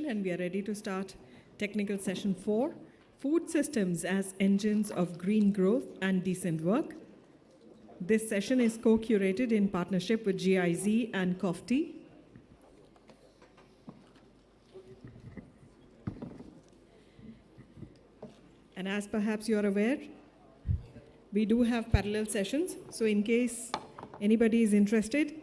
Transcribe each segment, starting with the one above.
and we are ready to start technical session 4, Food Systems as Engines of Green Growth and Decent Work. This session is co-curated in partnership with GIZ and COFTI. And as perhaps you are aware, we do have parallel sessions. So in case anybody is interested,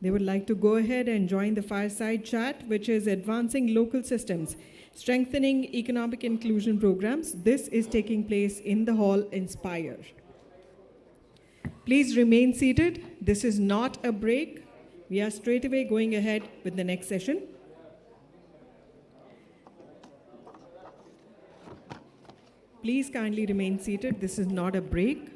they would like to go ahead and join the fireside chat, which is Advancing Local Systems, Strengthening Economic Inclusion Programs. This is taking place in the hall Inspire. Please remain seated. This is not a break. We are straight away going ahead with the next session. Please kindly remain seated. This is not a break.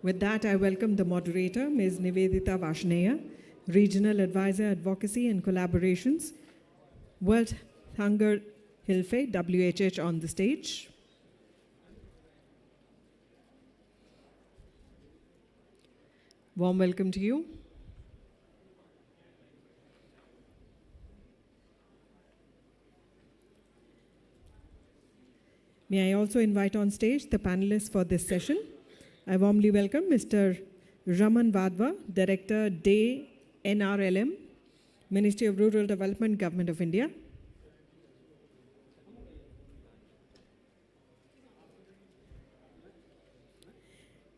With that, I welcome the moderator, Ms. Nivedita Varshney, Regional Advisor, Advocacy and Collaborations, World Hunger Hilfe, WHH, on the stage. Warm welcome to you. May I also invite on stage the panelists for this session. I warmly welcome Mr. Raman Vadva, Director, DAY NRLM, Ministry of Rural Development, Government of India.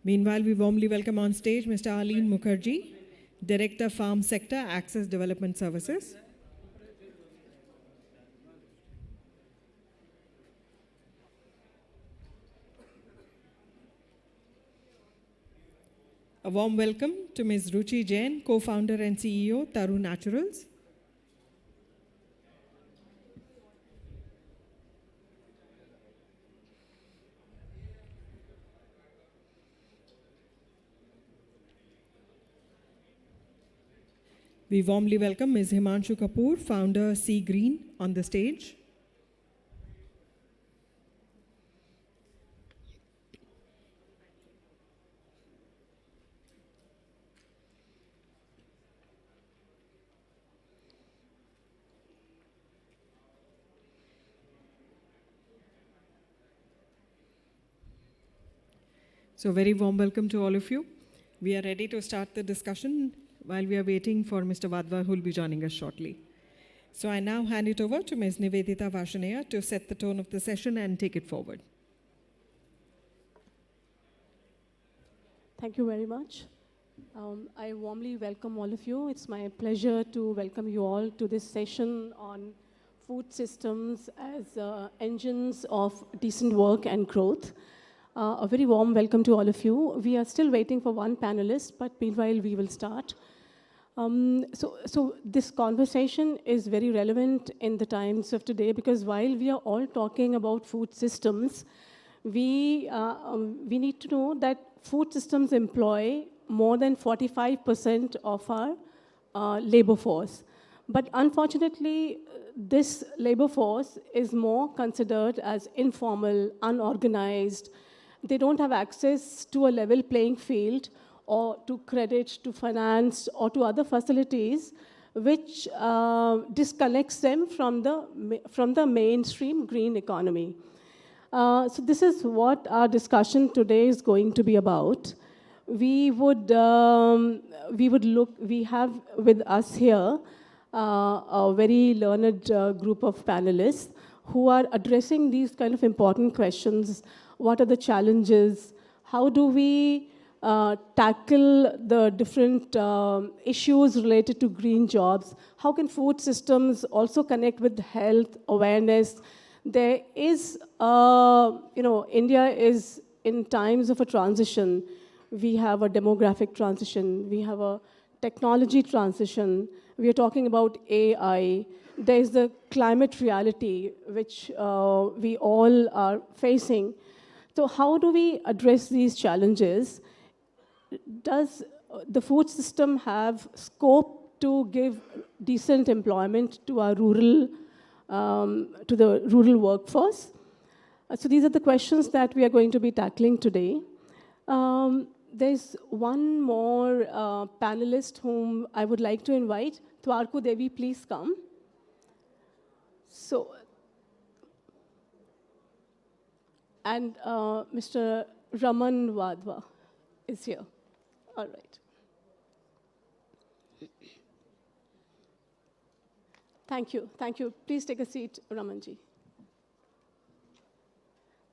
Meanwhile, we warmly welcome on stage Mr. Aleen Mukherjee, Director, Farm Sector, Access Development Services. A warm welcome to Ms. Ruchi Jain, co-founder and CEO, Taru Naturals. We warmly welcome Ms. Himanshu Kapoor, founder, Sea Green, on the stage. So very warm welcome to all of you. We are ready to start the discussion while we are waiting for Mr. Vadva, who will be joining us shortly. So I now hand it over to Ms. Nivedita Varshney to set the tone of the session and take it forward. Thank you very much. I warmly welcome all of you. It's my pleasure to welcome you all to this session on food systems as engines of decent work and growth. A very warm welcome to all of you. We are still waiting for one panelist, but meanwhile we will start. So this conversation is very relevant in the times of today, because while we are all talking about food systems, we need to know that food systems employ more than 45% of our labor force. But unfortunately, this labor force is more considered as informal, unorganized. They don't have access to a level playing field or to credit, to finance, or to other facilities, which disconnects them from the mainstream green economy. So this is what our discussion today is going to be about. We have with us here a very learned group of panelists who are addressing these kind of important questions. What are the challenges? How do we tackle the different issues related to green jobs? How can food systems also connect with health, awareness? There is, India is in times of a transition. We have a demographic transition. We have a technology transition. We are talking about AI. There is the climate reality, which we all are facing. So how do we address these challenges? Does the food system have scope to give decent employment to our rural, to the rural workforce? So these are the questions that we are going to be tackling today. There's one more panelist whom I would like to invite. Twarku Devi, please come. So, and Mr. Raman Wadhwa is here. All right. Thank you. Thank you. Please take a seat, Ramanji.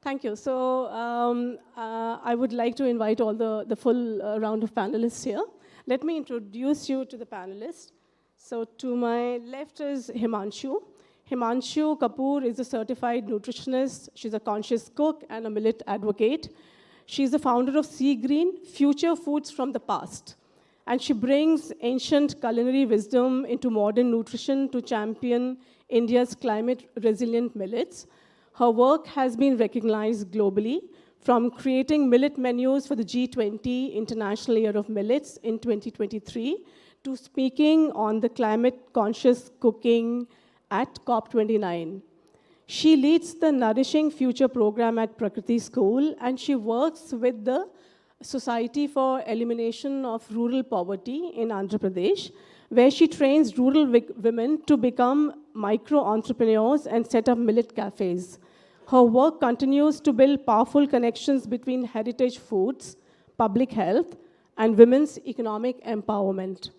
Thank you. So I would like to invite all the full round of panelists here. Let me introduce you to the panelists. So to my left is Himanshu. Himanshu Kapoor is a certified nutritionist. She's a conscious cook and a millet advocate. She's the founder of Sea Green, Future Foods from the Past. And she brings ancient culinary wisdom into modern nutrition to champion India's climate-resilient millets. Her work has been recognized globally, from creating millet menus for the G20 International Year of Millets in 2023 to speaking on the climate-conscious cooking at COP29. She leads the Nourishing Future program at Prakriti School, and she works with the Society for Elimination of Rural Poverty in Andhra Pradesh, where she trains rural women to become micro-entrepreneurs and set up millet cafes. Her work continues to build powerful connections between heritage foods, public health, and women's economic empowerment.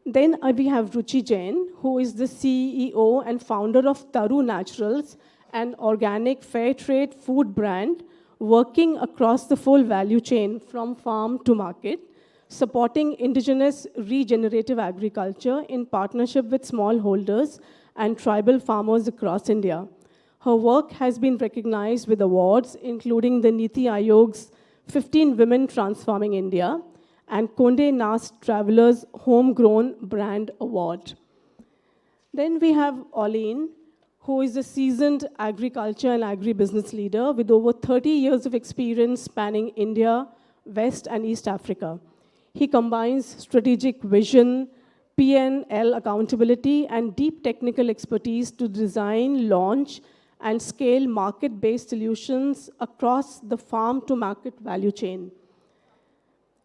Then we have Ruchi Jain, who is the CEO and founder of Taru Naturals, an organic fair trade food brand working across the full value chain from farm to market, supporting indigenous regenerative agriculture in partnership with smallholders and tribal farmers across India. Her work has been recognized with awards, including the Niti Aayog's 15 Women Transforming India and Conde Nast Traveler's Homegrown Brand Award. Then we have Oline, who is a seasoned agriculture and agribusiness leader with over 30 years of experience spanning India, West and East Africa. He combines strategic vision, P&L accountability, and deep technical expertise to design, launch, and scale market-based solutions across the farm-to-market value chain.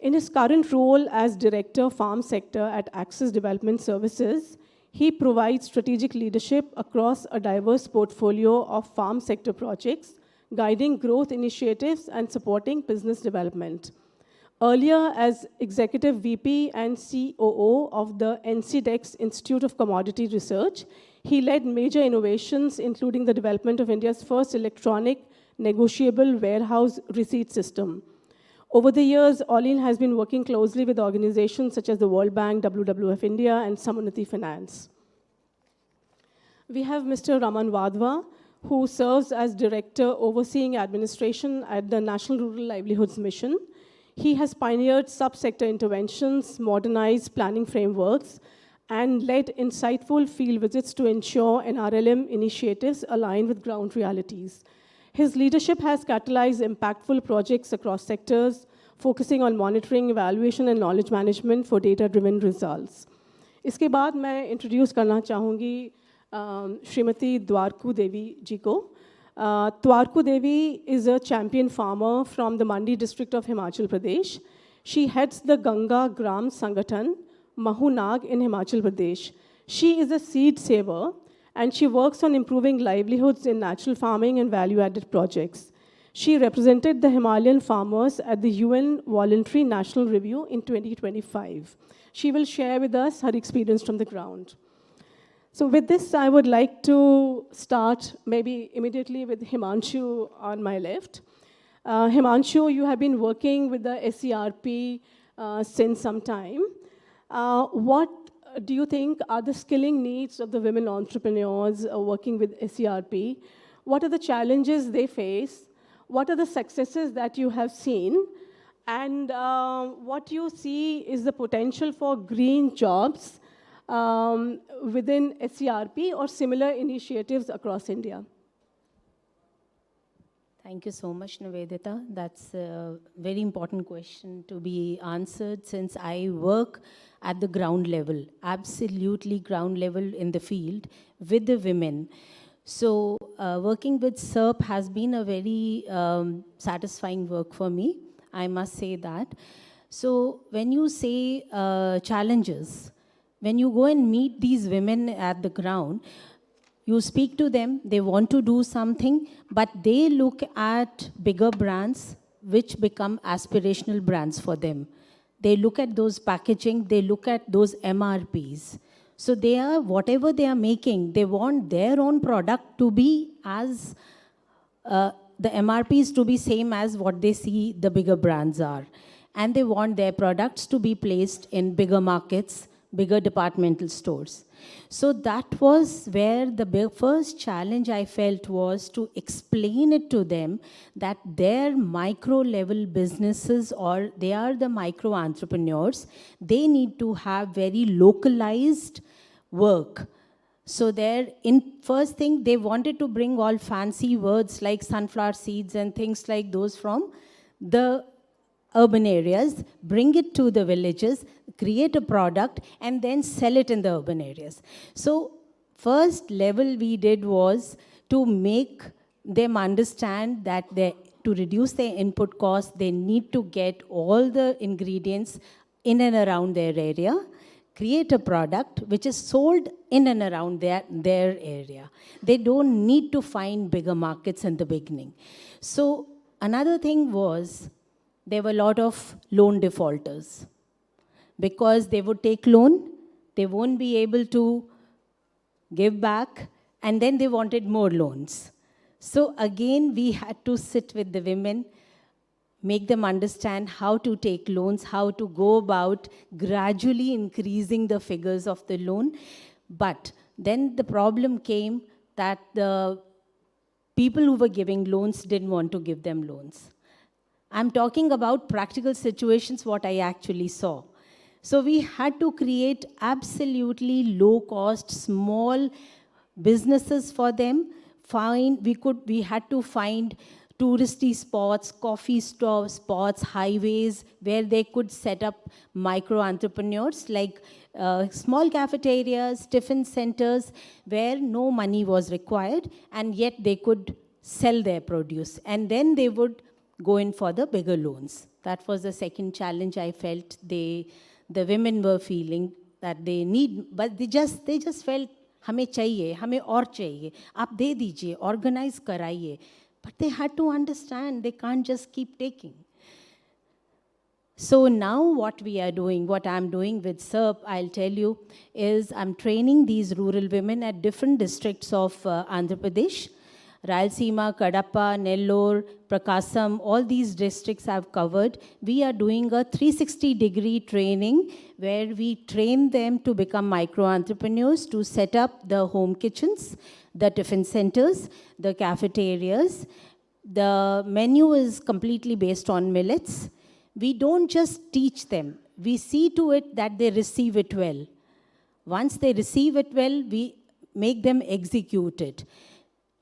In his current role as Director Farm Sector at Axis Development Services, he provides strategic leadership across a diverse portfolio of farm sector projects, guiding growth initiatives and supporting business development. Earlier, as Executive VP and COO of the NCDEX Institute of Commodity Research, he led major innovations, including the development of India's first electronic negotiable warehouse receipt system. Over the years, Oline has been working closely with organizations such as the World Bank, WWF India, and Samunati Finance. We have Mr. Raman Wadhwa, who serves as Director overseeing administration at the National Rural Livelihoods Mission. He has pioneered sub-sector interventions, modernized planning frameworks, and led insightful field visits to ensure NRLM initiatives align with ground realities. His leadership has catalyzed impactful projects across sectors, focusing on monitoring, evaluation, and knowledge management for data-driven results. इसके बाद मैं introduce करना चाहूँगी श्रीमती द्वारकू देवी जी को. Twarku Devi is a champion farmer from the Mandi district of Himachal Pradesh. She heads the Ganga Gram Sangathan, Mahunag in Himachal Pradesh. She is a seed saver, and she works on improving livelihoods in natural farming and value-added projects. She represented the Himalayan farmers at the UN Voluntary National Review in 2025. She will share with us her experience from the ground. So with this, I would like to start maybe immediately with Himanshu on my left. Himanshu, you have been working with the SERP since some time. What do you think are the skilling needs of the women entrepreneurs working with SERP? What are the challenges they face? What are the successes that you have seen? And what you see is the potential for green jobs within SERP or similar initiatives across India? Thank you so much, Nivedita. That's a very important question to be answered since I work at the ground level, absolutely ground level in the field with the women. So, working with SERP has been a very satisfying work for me, I must say that. So, when you say challenges, when you go and meet these women at the ground, you speak to them, they want to do something, but they look at bigger brands which become aspirational brands for them. They look at those packaging, they look at those MRPs. So they are, whatever they are making, they want their own product to be as, the MRPs to be same as what they see the bigger brands are. And they want their products to be placed in bigger markets, bigger departmental stores. So that was where the first challenge I felt was to explain it to them that their micro level businesses, or they are the micro entrepreneurs, they need to have very localized work. So first thing, they wanted to bring all fancy words like sunflower seeds and things like those from the urban areas, bring it to the villages, create a product, and then sell it in the urban areas. So first level we did was to make them understand that to reduce their input costs, they need to get all the ingredients in and around their area, create a product which is sold in and around their area. They don't need to find bigger markets in the beginning. So another thing was, there were a lot of loan defaulters. Because they would take loan, they won't be able to give back, and then they wanted more loans. So again, we had to sit with the women, make them understand how to take loans, how to go about gradually increasing the figures of the loan. But then the problem came that the people who were giving loans didn't want to give them loans. I'm talking about practical situations, what I actually saw. So we had to create absolutely low-cost, small businesses for them. We had to find touristy spots, coffee spots, highways, where they could set up micro-entrepreneurs, like small cafeterias, tiffin centers, where no money was required, and yet they could sell their produce. And then they would go in for the bigger loans. That was the second challenge I felt the women were feeling that they need, but they just felt, हमें चाहिए, हमें और चाहिए, आप दे दीजिए, organize कराइए. But they had to understand, they can't just keep taking. So now what we are doing, what I'm doing with SERP, I'll tell you, is I'm training these rural women at different districts of Andhra Pradesh. Rayalaseema, Kadapa, Nellore, Prakasam, all these districts I've covered. We are doing a 360-degree training where we train them to become micro-entrepreneurs, to set up the home kitchens, the tiffin centers, the cafeterias. The menu is completely based on millets. We don't just teach them. We see to it that they receive it well. Once they receive it well, we make them execute it.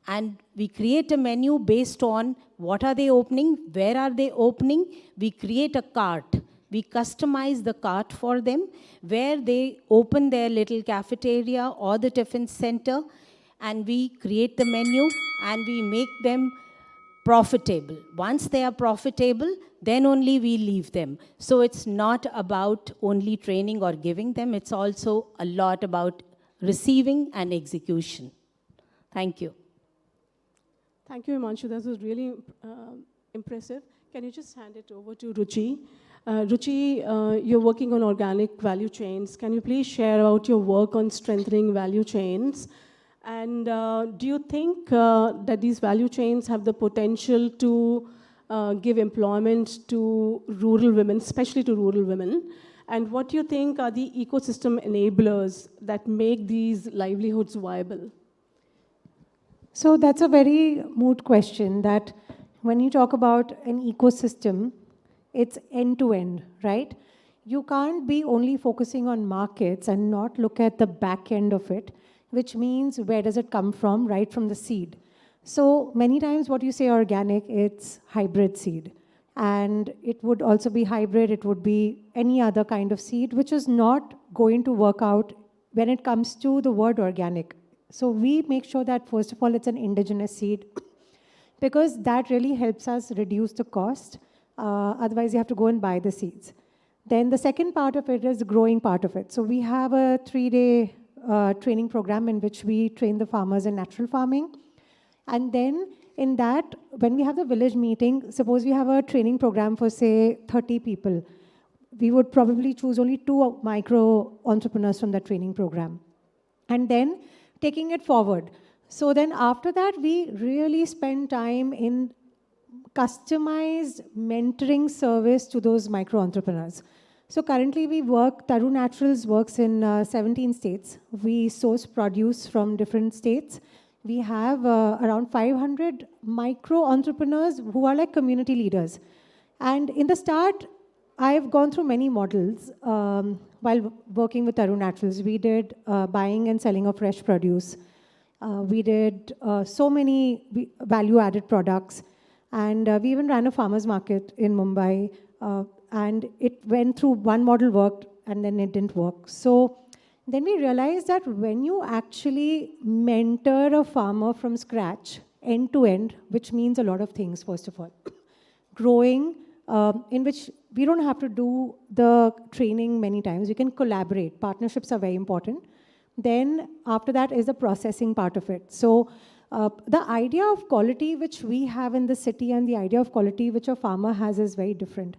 And we create a menu based on what are they opening, where are they opening. We create a cart. We customize the cart for them, where they open their little cafeteria or the tiffin center, and we create the menu and we make them profitable. Once they are profitable, then only we leave them. So it's not about only training or giving them, it's also a lot about receiving and execution. Thank you. Thank you, Himanshu. That was really impressive. Can you just hand it over to Ruchi? Ruchi, you're working on organic value chains. Can you please share about your work on strengthening value chains? And do you think that these value chains have the potential to give employment to rural women, especially to rural women? And what do you think are the ecosystem enablers that make these livelihoods viable? So that's a very moot question, that when you talk about an ecosystem, it's end-to-end, right? You can't be only focusing on markets and not look at the back end of it, which means where does it come from, right from the seed. So many times what you say organic, it's hybrid seed. And it would also be hybrid, it would be any other kind of seed, which is not going to work out when it comes to the word organic. So we make sure that, first of all, it's an indigenous seed, because that really helps us reduce the cost. Otherwise, you have to go and buy the seeds. Then the second part of it is the growing part of it. So we have a 3-day training program in which we train the farmers in natural farming. And then in that, when we have the village meeting, suppose we have a training program for, say, 30 people, we would probably choose only 2 micro entrepreneurs from that training program. And then taking it forward. So then after that, we really spend time in customized mentoring service to those micro entrepreneurs. So currently we work, Taru Naturals works in 17 states. We source produce from different states. We have around 500 micro entrepreneurs who are like community leaders. And in the start, I've gone through many models while working with Taru Naturals. We did buying and selling of fresh produce. We did so many value-added products. And we even ran a farmer's market in Mumbai. And it went through, one model worked and then it didn't work. So then we realized that when you actually mentor a farmer from scratch, end to end, which means a lot of things, first of all, growing, in which we don't have to do the training many times. We can collaborate. Partnerships are very important. Then after that is the processing part of it. So the idea of quality which we have in the city and the idea of quality which a farmer has is very different.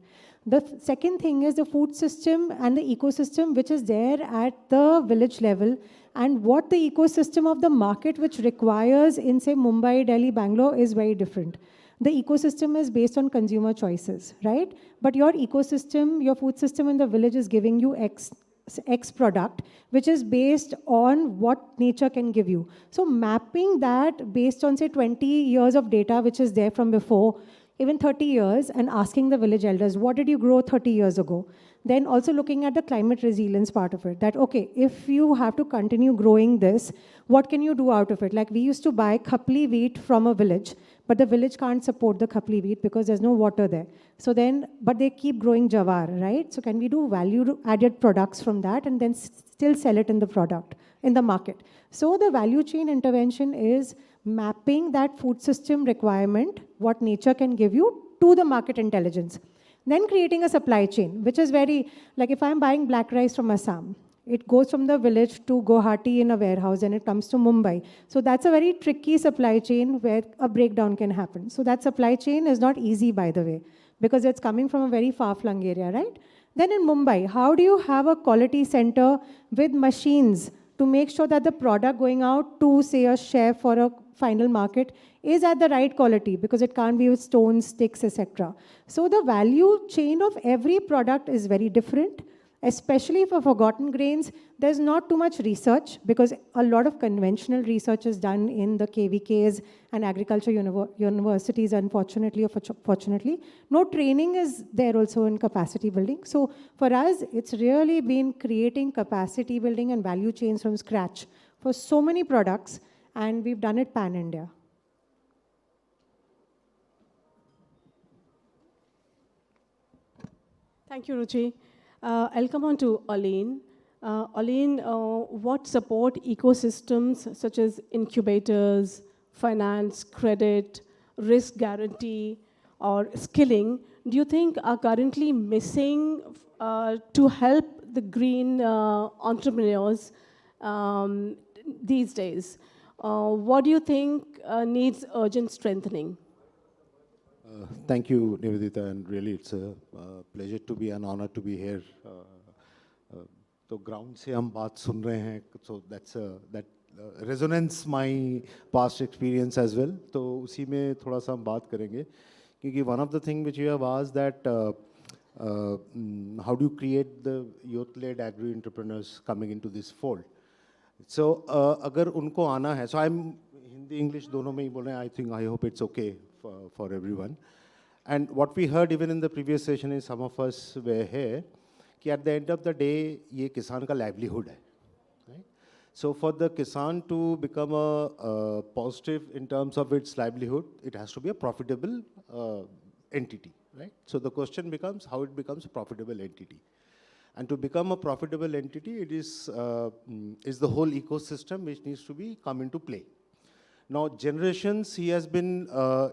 The second thing is the food system and the ecosystem which is there at the village level, and what the ecosystem of the market which requires in, say, Mumbai, Delhi, Bangalore is very different. The ecosystem is based on consumer choices, right? But your ecosystem, your food system in the village is giving you X product, which is based on what nature can give you. So mapping that based on, say, 20 years of data, which is there from before, even 30 years, and asking the village elders, what did you grow 30 years ago? Then also looking at the climate resilience part of it, that, okay, if you have to continue growing this, what can you do out of it? Like we used to buy khapli wheat from a village, but the village can't support the khapli wheat because there's no water there. So then, but they keep growing jawar, right? So can we do value-added products from that and then still sell it in the product, in the market? So the value chain intervention is mapping that food system requirement, what nature can give you, to the market intelligence. Then creating a supply chain, which is very, like if I'm buying black rice from Assam, it goes from the village to Guwahati in a warehouse and it comes to Mumbai. So that's a very tricky supply chain where a breakdown can happen. So that supply chain is not easy, by the way, because it's coming from a very far-flung area, right? Then in Mumbai, how do you have a quality center with machines to make sure that the product going out to, say, a chef or a final market is at the right quality, because it can't be with stones, sticks, etc. So the value chain of every product is very different, especially for forgotten grains. There's not too much research because a lot of conventional research is done in the KVKs and agriculture universities, unfortunately or fortunately. No training is there also in capacity building. So for us, it's really been creating capacity building and value chains from scratch for so many products, and we've done it pan-India. Thank you, Ruchi. I'll come on to Aline. Aline, what support ecosystems such as incubators, finance, credit, risk guarantee, or skilling do you think are currently missing to help the green entrepreneurs these days? What do you think needs urgent strengthening? Thank you, Nivedita, and really it's a pleasure to be, an honor to be here. तो ground से हम बात सुन रहे हैं, so that resonates my past experience as well. तो उसी में थोड़ा सा हम बात करेंगे, क्योंकि one of the thing which you have asked that how do you create the youth-led agri-entrepreneurs coming into this fold? So अगर उनको आना है, so I'm हिंदी English दोनों में ही बोल रहे हैं. I hope it's okay for everyone. And what we heard even in the previous session is some of us were here कि at the end of the day ये किसान का livelihood है, right? So for the Kisan to become a positive in terms of its livelihood, it has to be a profitable entity, right? So the question becomes how it becomes a profitable entity. And to become a profitable entity, it is the whole ecosystem which needs to be come into play. Now, generations, he has been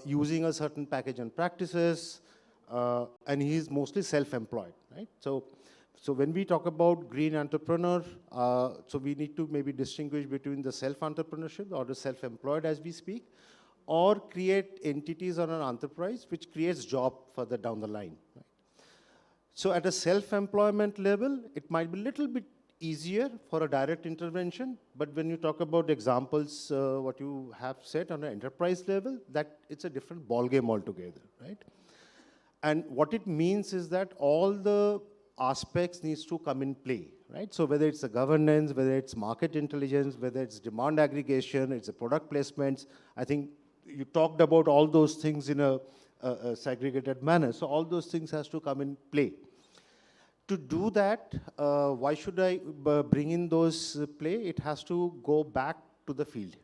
using a certain package and practices, and he is mostly self-employed, right? So when we talk about green entrepreneur, so we need to maybe distinguish between the self-entrepreneurship or the self-employed as we speak, or create entities on an enterprise which creates job further down the line. Right? So at a self-employment level, it might be a little bit easier for a direct intervention, but when you talk about examples, what you have said on an enterprise level, that it's a different ballgame altogether, right? And what it means is that all the aspects needs to come in play, right? So whether it's the governance, whether it's market intelligence, whether it's demand aggregation, it's a product placements, I think you talked about all those things in a segregated manner. So all those things has to come in play. To do that, why should I bring in those play? It has to go back to the field.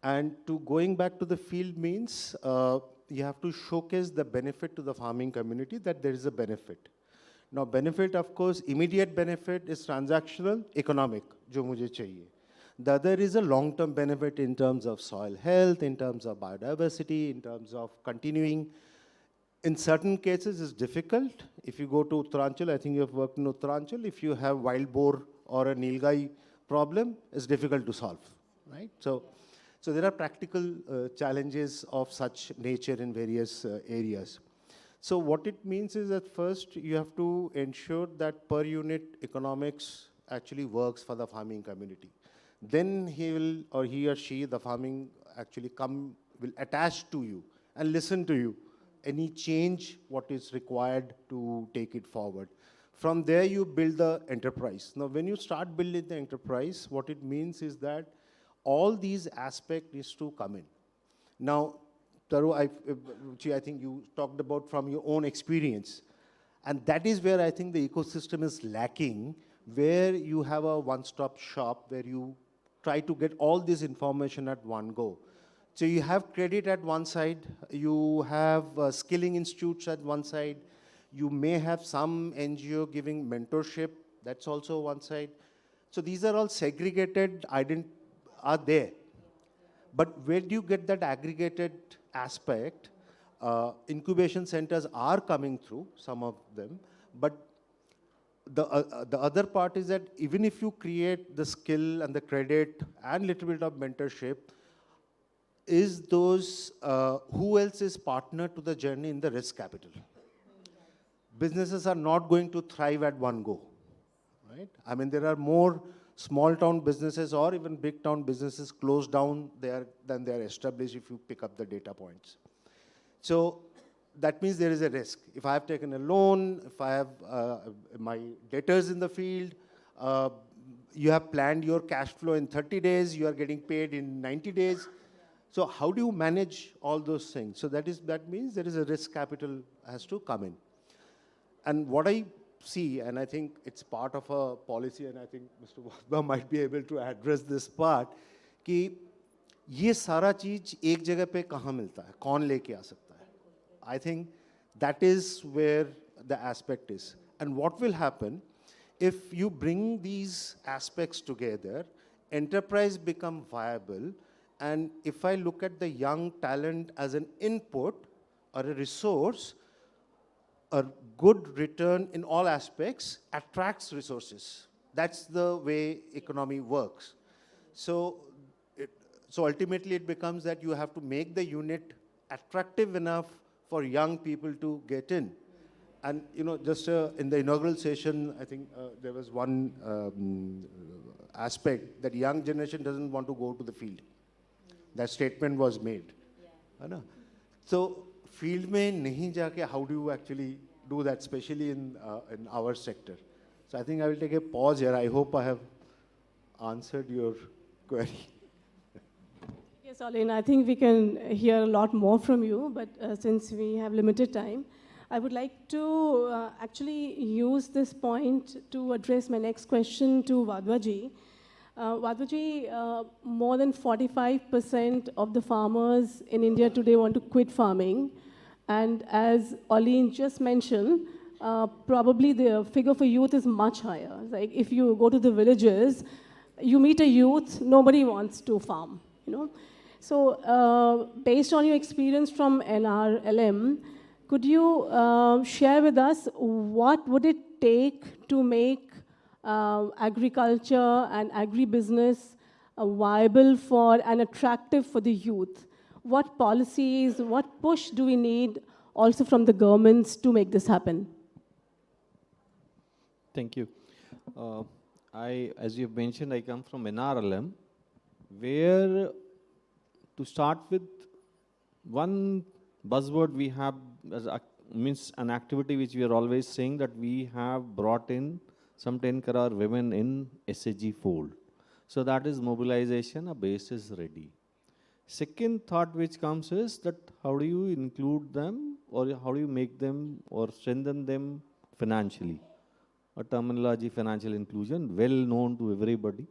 And to going back to the field means you have to showcase the benefit to the farming community that there is a benefit. Now, benefit, of course, immediate benefit is transactional, economic, jo mujhe chahiye. The other is a long-term benefit in terms of soil health, in terms of biodiversity, in terms of continuing. In certain cases, it's difficult. If you go to Uttaranchal, I think you have worked in Uttaranchal, if you have wild boar or a nilgai problem, it's difficult to solve, right? So there are practical challenges of such nature in various areas. So what it means is that first you have to ensure that per unit economics actually works for the farming community. Then he or she, the farming actually will attach to you and listen to you. Any change, what is required to take it forward. From there you build the enterprise. Now when you start building the enterprise, what it means is that all these aspects needs to come in. Now, Taru, I think you talked about from your own experience. And that is where I think the ecosystem is lacking, where you have a one-stop shop, where you try to get all this information at one go. So you have credit at one side, you have skilling institutes at one side, you may have some NGO giving mentorship, that's also one side. So these are all segregated, are there. But where do you get that aggregated aspect? Incubation centers are coming through, some of them, but the other part is that even if you create the skill and the credit and little bit of mentorship, is those, who else is partner to the journey in the risk capital? Businesses are not going to thrive at one go, right? I mean, there are more small town businesses or even big town businesses closed down there than they are established if you pick up the data points. So that means there is a risk. If I have taken a loan, if I have my debtors in the field, you have planned your cash flow in 30 days, you are getting paid in 90 days. So how do you manage all those things? So that means there is a risk capital has to come in. And what I see, and I think it's part of a policy, and I think Mr. Wadhwa might be able to address this part, कि ये सारा चीज एक जगह पे कहाँ मिलता है, कौन लेके आ सकता है? I think that is where the aspect is. And what will happen if you bring these aspects together, enterprise become viable, and if I look at the young talent as an input or a resource, a good return in all aspects attracts resources. That's the way economy works. So ultimately it becomes that you have to make the unit attractive enough for young people to get in. And just in the inaugural session, I think there was one aspect that young generation doesn't want to go to the field. That statement was made. Yeah. So field mein nahi jaake, how do you actually do that, especially in our sector? So I think I will take a pause here. I hope I have answered your query. Yes, Alin, I think we can hear a lot more from you, but since we have limited time, I would like to actually use this point to address my next question to Wadhwa ji. Wadhuji, more than 45% of the farmers in India today want to quit farming. And as Oline just mentioned, probably the figure for youth is much higher. Like if you go to the villages, you meet a youth, nobody wants to farm, you know. So based on your experience from NRLM, could you share with us what would it take to make agriculture and agribusiness viable for and attractive for the youth? What policies, what push do we need also from the governments to make this happen? Thank you. As you have mentioned, I come from NRLM, where to start with, one buzzword we have means an activity which we are always saying that we have brought in some 10 crore women in SHG fold. So that is mobilization, a base is ready. Second thought which comes is that how do you include them or how do you make them or strengthen them financially? A terminology, financial inclusion, well known to everybody.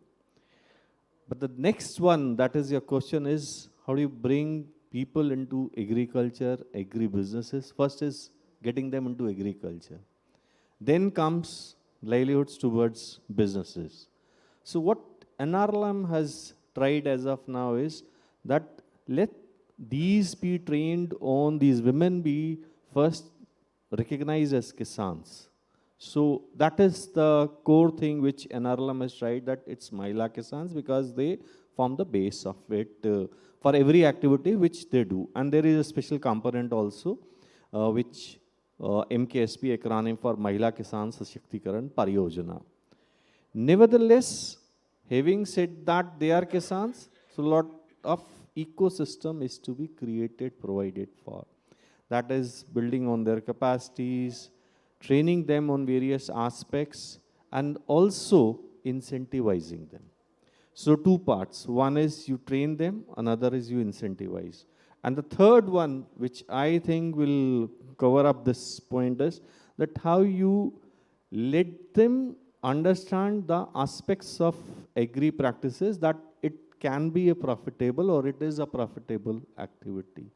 But the next one, that is your question, is how do you bring people into agriculture, agri-businesses? First is getting them into agriculture. Then comes livelihoods towards businesses. So what NRLM has tried as of now is that let these be trained on, these women be first recognized as Kisans. So that is the core thing which NRLM has tried, that it's Mahila Kisans, because they form the base of it for every activity which they do. And there is a special component also, which MKSP, acronym for Mahila Kisan Sashktikaran Pariyojana. Nevertheless, having said that they are Kisans, so a lot of ecosystem is to be created, provided for. That is building on their capacities, training them on various aspects, and also incentivizing them. So two parts. One is you train them, another is you incentivize. And the third one, which I think will cover up this point, is that how you let them understand the aspects of agri practices, that it can be a profitable or it is a profitable activity.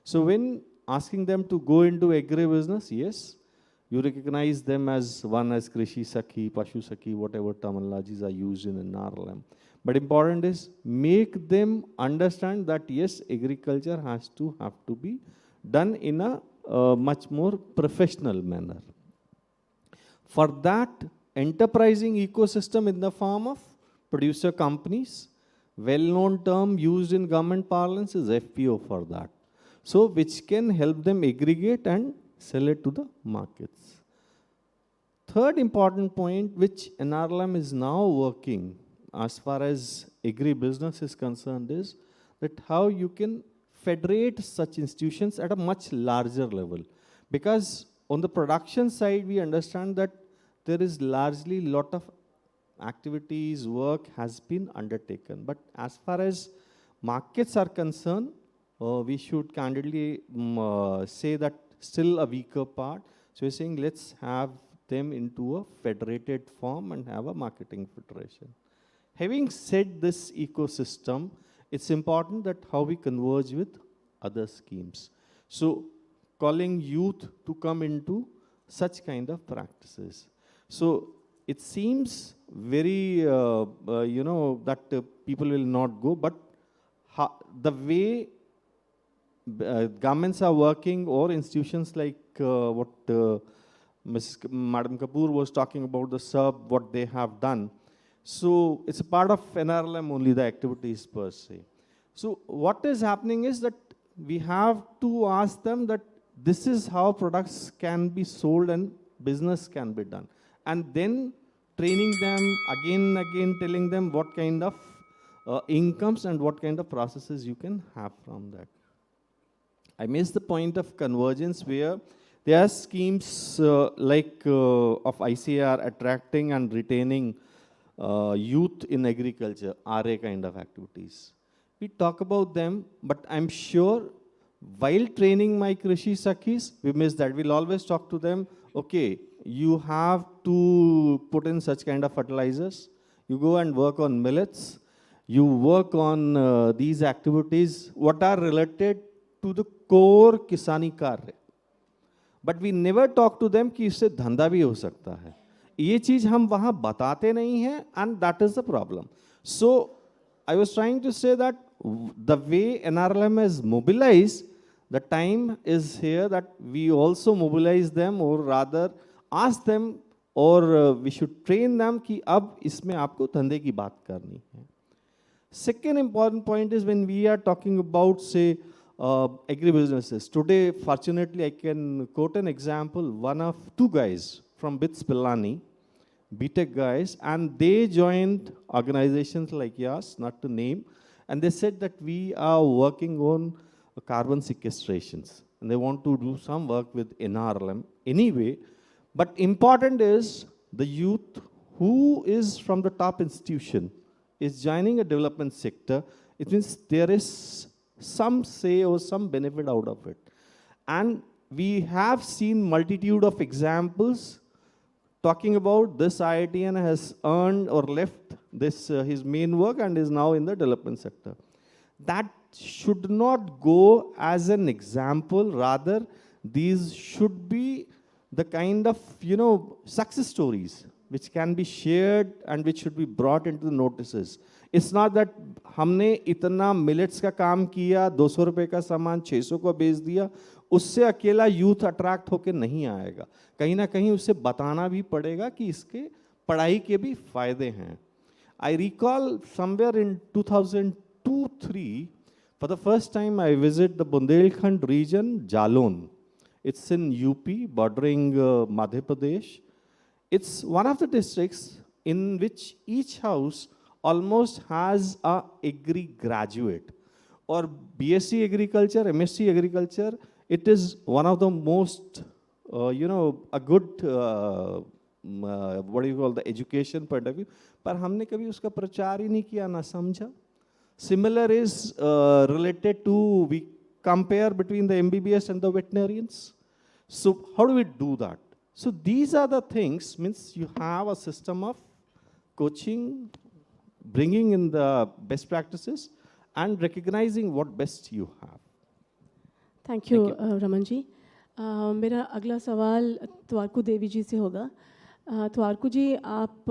So when asking them to go into agri business, yes, you recognize them as one as Krishi Sakhi, Pashu Sakhi, whatever terminologies are used in NRLM. But important is make them understand that yes, agriculture has to be done in a much more professional manner. For that, enterprising ecosystem in the form of producer companies, well-known term used in government parlance is FPO for that. So which can help them aggregate and sell it to the markets. Third important point which NRLM is now working as far as agri-business is concerned is that how you can federate such institutions at a much larger level. Because on the production side, we understand that there is largely a lot of activities, work has been undertaken. But as far as markets are concerned, we should candidly say that still a weaker part. So we're saying let's have them into a federated form and have a marketing federation. Having said this ecosystem, it's important that how we converge with other schemes. So calling youth to come into such kind of practices. So it seems very, that people will not go, but the way governments are working or institutions like what Madam Kapoor was talking about, the SERB, what they have done. So it's a part of NRLM only, the activities per se. So what is happening is that we have to ask them that this is how products can be sold and business can be done. And then training them, again telling them what kind of incomes and what kind of processes you can have from that. I missed the point of convergence where there are schemes like of ICAR attracting and retaining youth in agriculture, RA kind of activities. We talk about them, but I'm sure while training my Krishi Sakhis, we miss that. We'll always talk to them, okay, you have to put in such kind of fertilizers, you go and work on millets, you work on these activities what are related to the core किसानी कार्य. But we never talk to them कि इससे धंधा भी हो सकता है. ये चीज़ हम वहाँ बताते नहीं हैं, and that is the problem. So I was trying to say that the way NRLM is mobilized, the time is here that we also mobilize them, or rather ask them, or we should train them कि अब इसमें आपको धंधे की बात करनी है. Second important point is when we are talking about, say, agribusinesses. Today, fortunately, I can quote an example. One of two guys from BITS Pilani, BTech guys, and they joined organizations like yours, not to name, and they said that we are working on carbon sequestrations, and they want to do some work with NRLM anyway. But important is the youth who is from the top institution is joining a development sector. It means there is some say or some benefit out of it. And we have seen multitude of examples talking about this IITian has earned or left this his main work and is now in the development sector. That should not go as an example. Rather, these should be the kind of, success stories which can be shared and which should be brought into the notices. It's not that हमने इतना millets का काम किया, 200 रुपए का सामान 600 को बेच दिया, उससे अकेला यूथ अट्रैक्ट होकर नहीं आएगा. कहीं ना कहीं उसे बताना भी पड़ेगा कि इसके पढ़ाई के भी फायदे हैं. I recall somewhere in 2002-03, for the first time I visit the Bundelkhand region, Jalon. It's in UP, bordering Madhya Pradesh. It's one of the districts in which each house almost has a agri graduate or BSc agriculture, MSc agriculture. It is one of the most, a good, what do you call, the education point of view. पर हमने कभी उसका प्रचार ही नहीं किया, ना समझा. Similar is related to, we compare between the MBBS and the veterinarians. So how do we do that? So these are the things, means you have a system of coaching, bringing in the best practices and recognizing what best you have. Thank you Raman ji. मेरा अगला सवाल त्वारकू देवी जी से होगा. त्वारकू जी, आप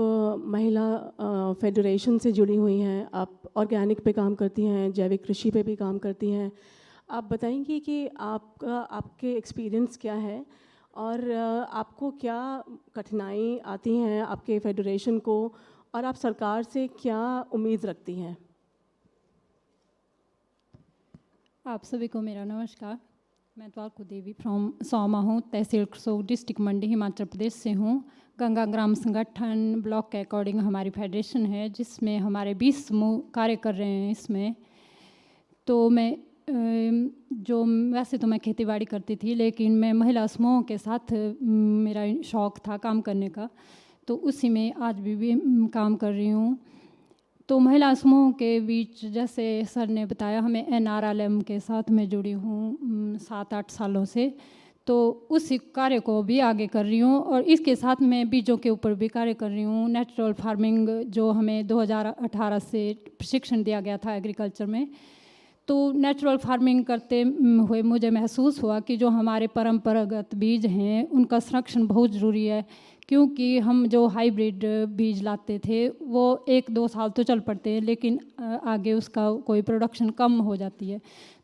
महिला federation से जुड़ी हुई हैं, आप ऑर्गेनिक पे काम करती हैं, जैविक कृषि पे भी काम करती हैं. आप बताएंगी कि आपके एक्सपीरियंस क्या है और आपको क्या कठिनाई आती हैं आपके फेडरेशन को, और आप सरकार से क्या उम्मीद रखती हैं? आप सभी को मेरा नमस्कार. मैं त्वारकू देवी फ्रॉम सौमा हूँ, तहसील करसोग, डिस्ट्रिक्ट मंडी, हिमाचल प्रदेश से हूँ. गंगा ग्राम संगठन ब्लॉक के अकॉर्डिंग हमारी फेडरेशन है जिसमें हमारे 20 समूह कार्य कर रहे हैं. इसमें तो मैं वैसे तो मैं खेतीबाड़ी करती थी, लेकिन मैं महिला समूहों के साथ मेरा शौक़ था काम करने का, तो उसी में आज भी काम कर रही हूँ. तो महिला समूहों के बीच, जैसे सर ने बताया, हमें NRLM के साथ मैं जुड़ी हूँ 7-8 सालों से, तो उसी कार्य को भी आगे कर रही हूँ. और इसके साथ मैं बीजों के ऊपर भी कार्य कर रही हूँ. नेचुरल फार्मिंग जो हमें 2018 से प्रशिक्षण दिया गया था एग्रीकल्चर में, तो नेचुरल फार्मिंग करते हुए मुझे महसूस हुआ कि जो हमारे परंपरागत बीज हैं उनका संरक्षण बहुत ज़रूरी है, क्योंकि हम जो हाइब्रिड बीज लाते थे वो 1-2 साल तो चल पड़ते हैं, लेकिन आगे उसका कोई प्रोडक्शन कम हो जाती है.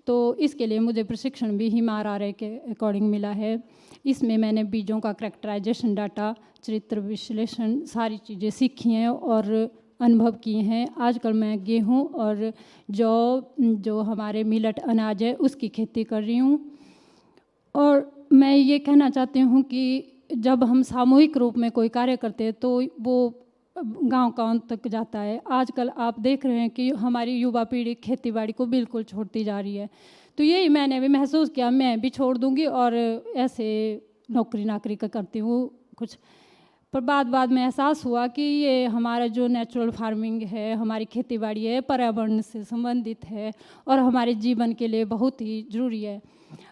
तो इसके लिए मुझे प्रशिक्षण भी HIMARRA के अकॉर्डिंग मिला है. इसमें मैंने बीजों का करैक्टराइजेशन, डाटा, चरित्र विश्लेषण, सारी चीज़ें सीखी हैं और अनुभव किए हैं. आजकल मैं गेहूं और जो हमारे मिलेट अनाज है उसकी खेती कर रही हूं. और मैं ये कहना चाहती हूं कि जब हम सामूहिक रूप में कोई कार्य करते हैं तो वो गांव तक जाता है. आजकल आप देख रहे हैं कि हमारी युवा पीढ़ी खेतीबाड़ी को बिल्कुल छोड़ती जा रही है. तो यही मैंने भी महसूस किया, मैं भी छोड़ दूंगी और ऐसे नौकरी का करती हूँ कुछ. पर बाद में एहसास हुआ कि ये हमारा जो नेचुरल फार्मिंग है, हमारी खेतीबाड़ी है, पर्यावरण से संबंधित है और हमारे जीवन के लिए बहुत ही ज़रूरी है.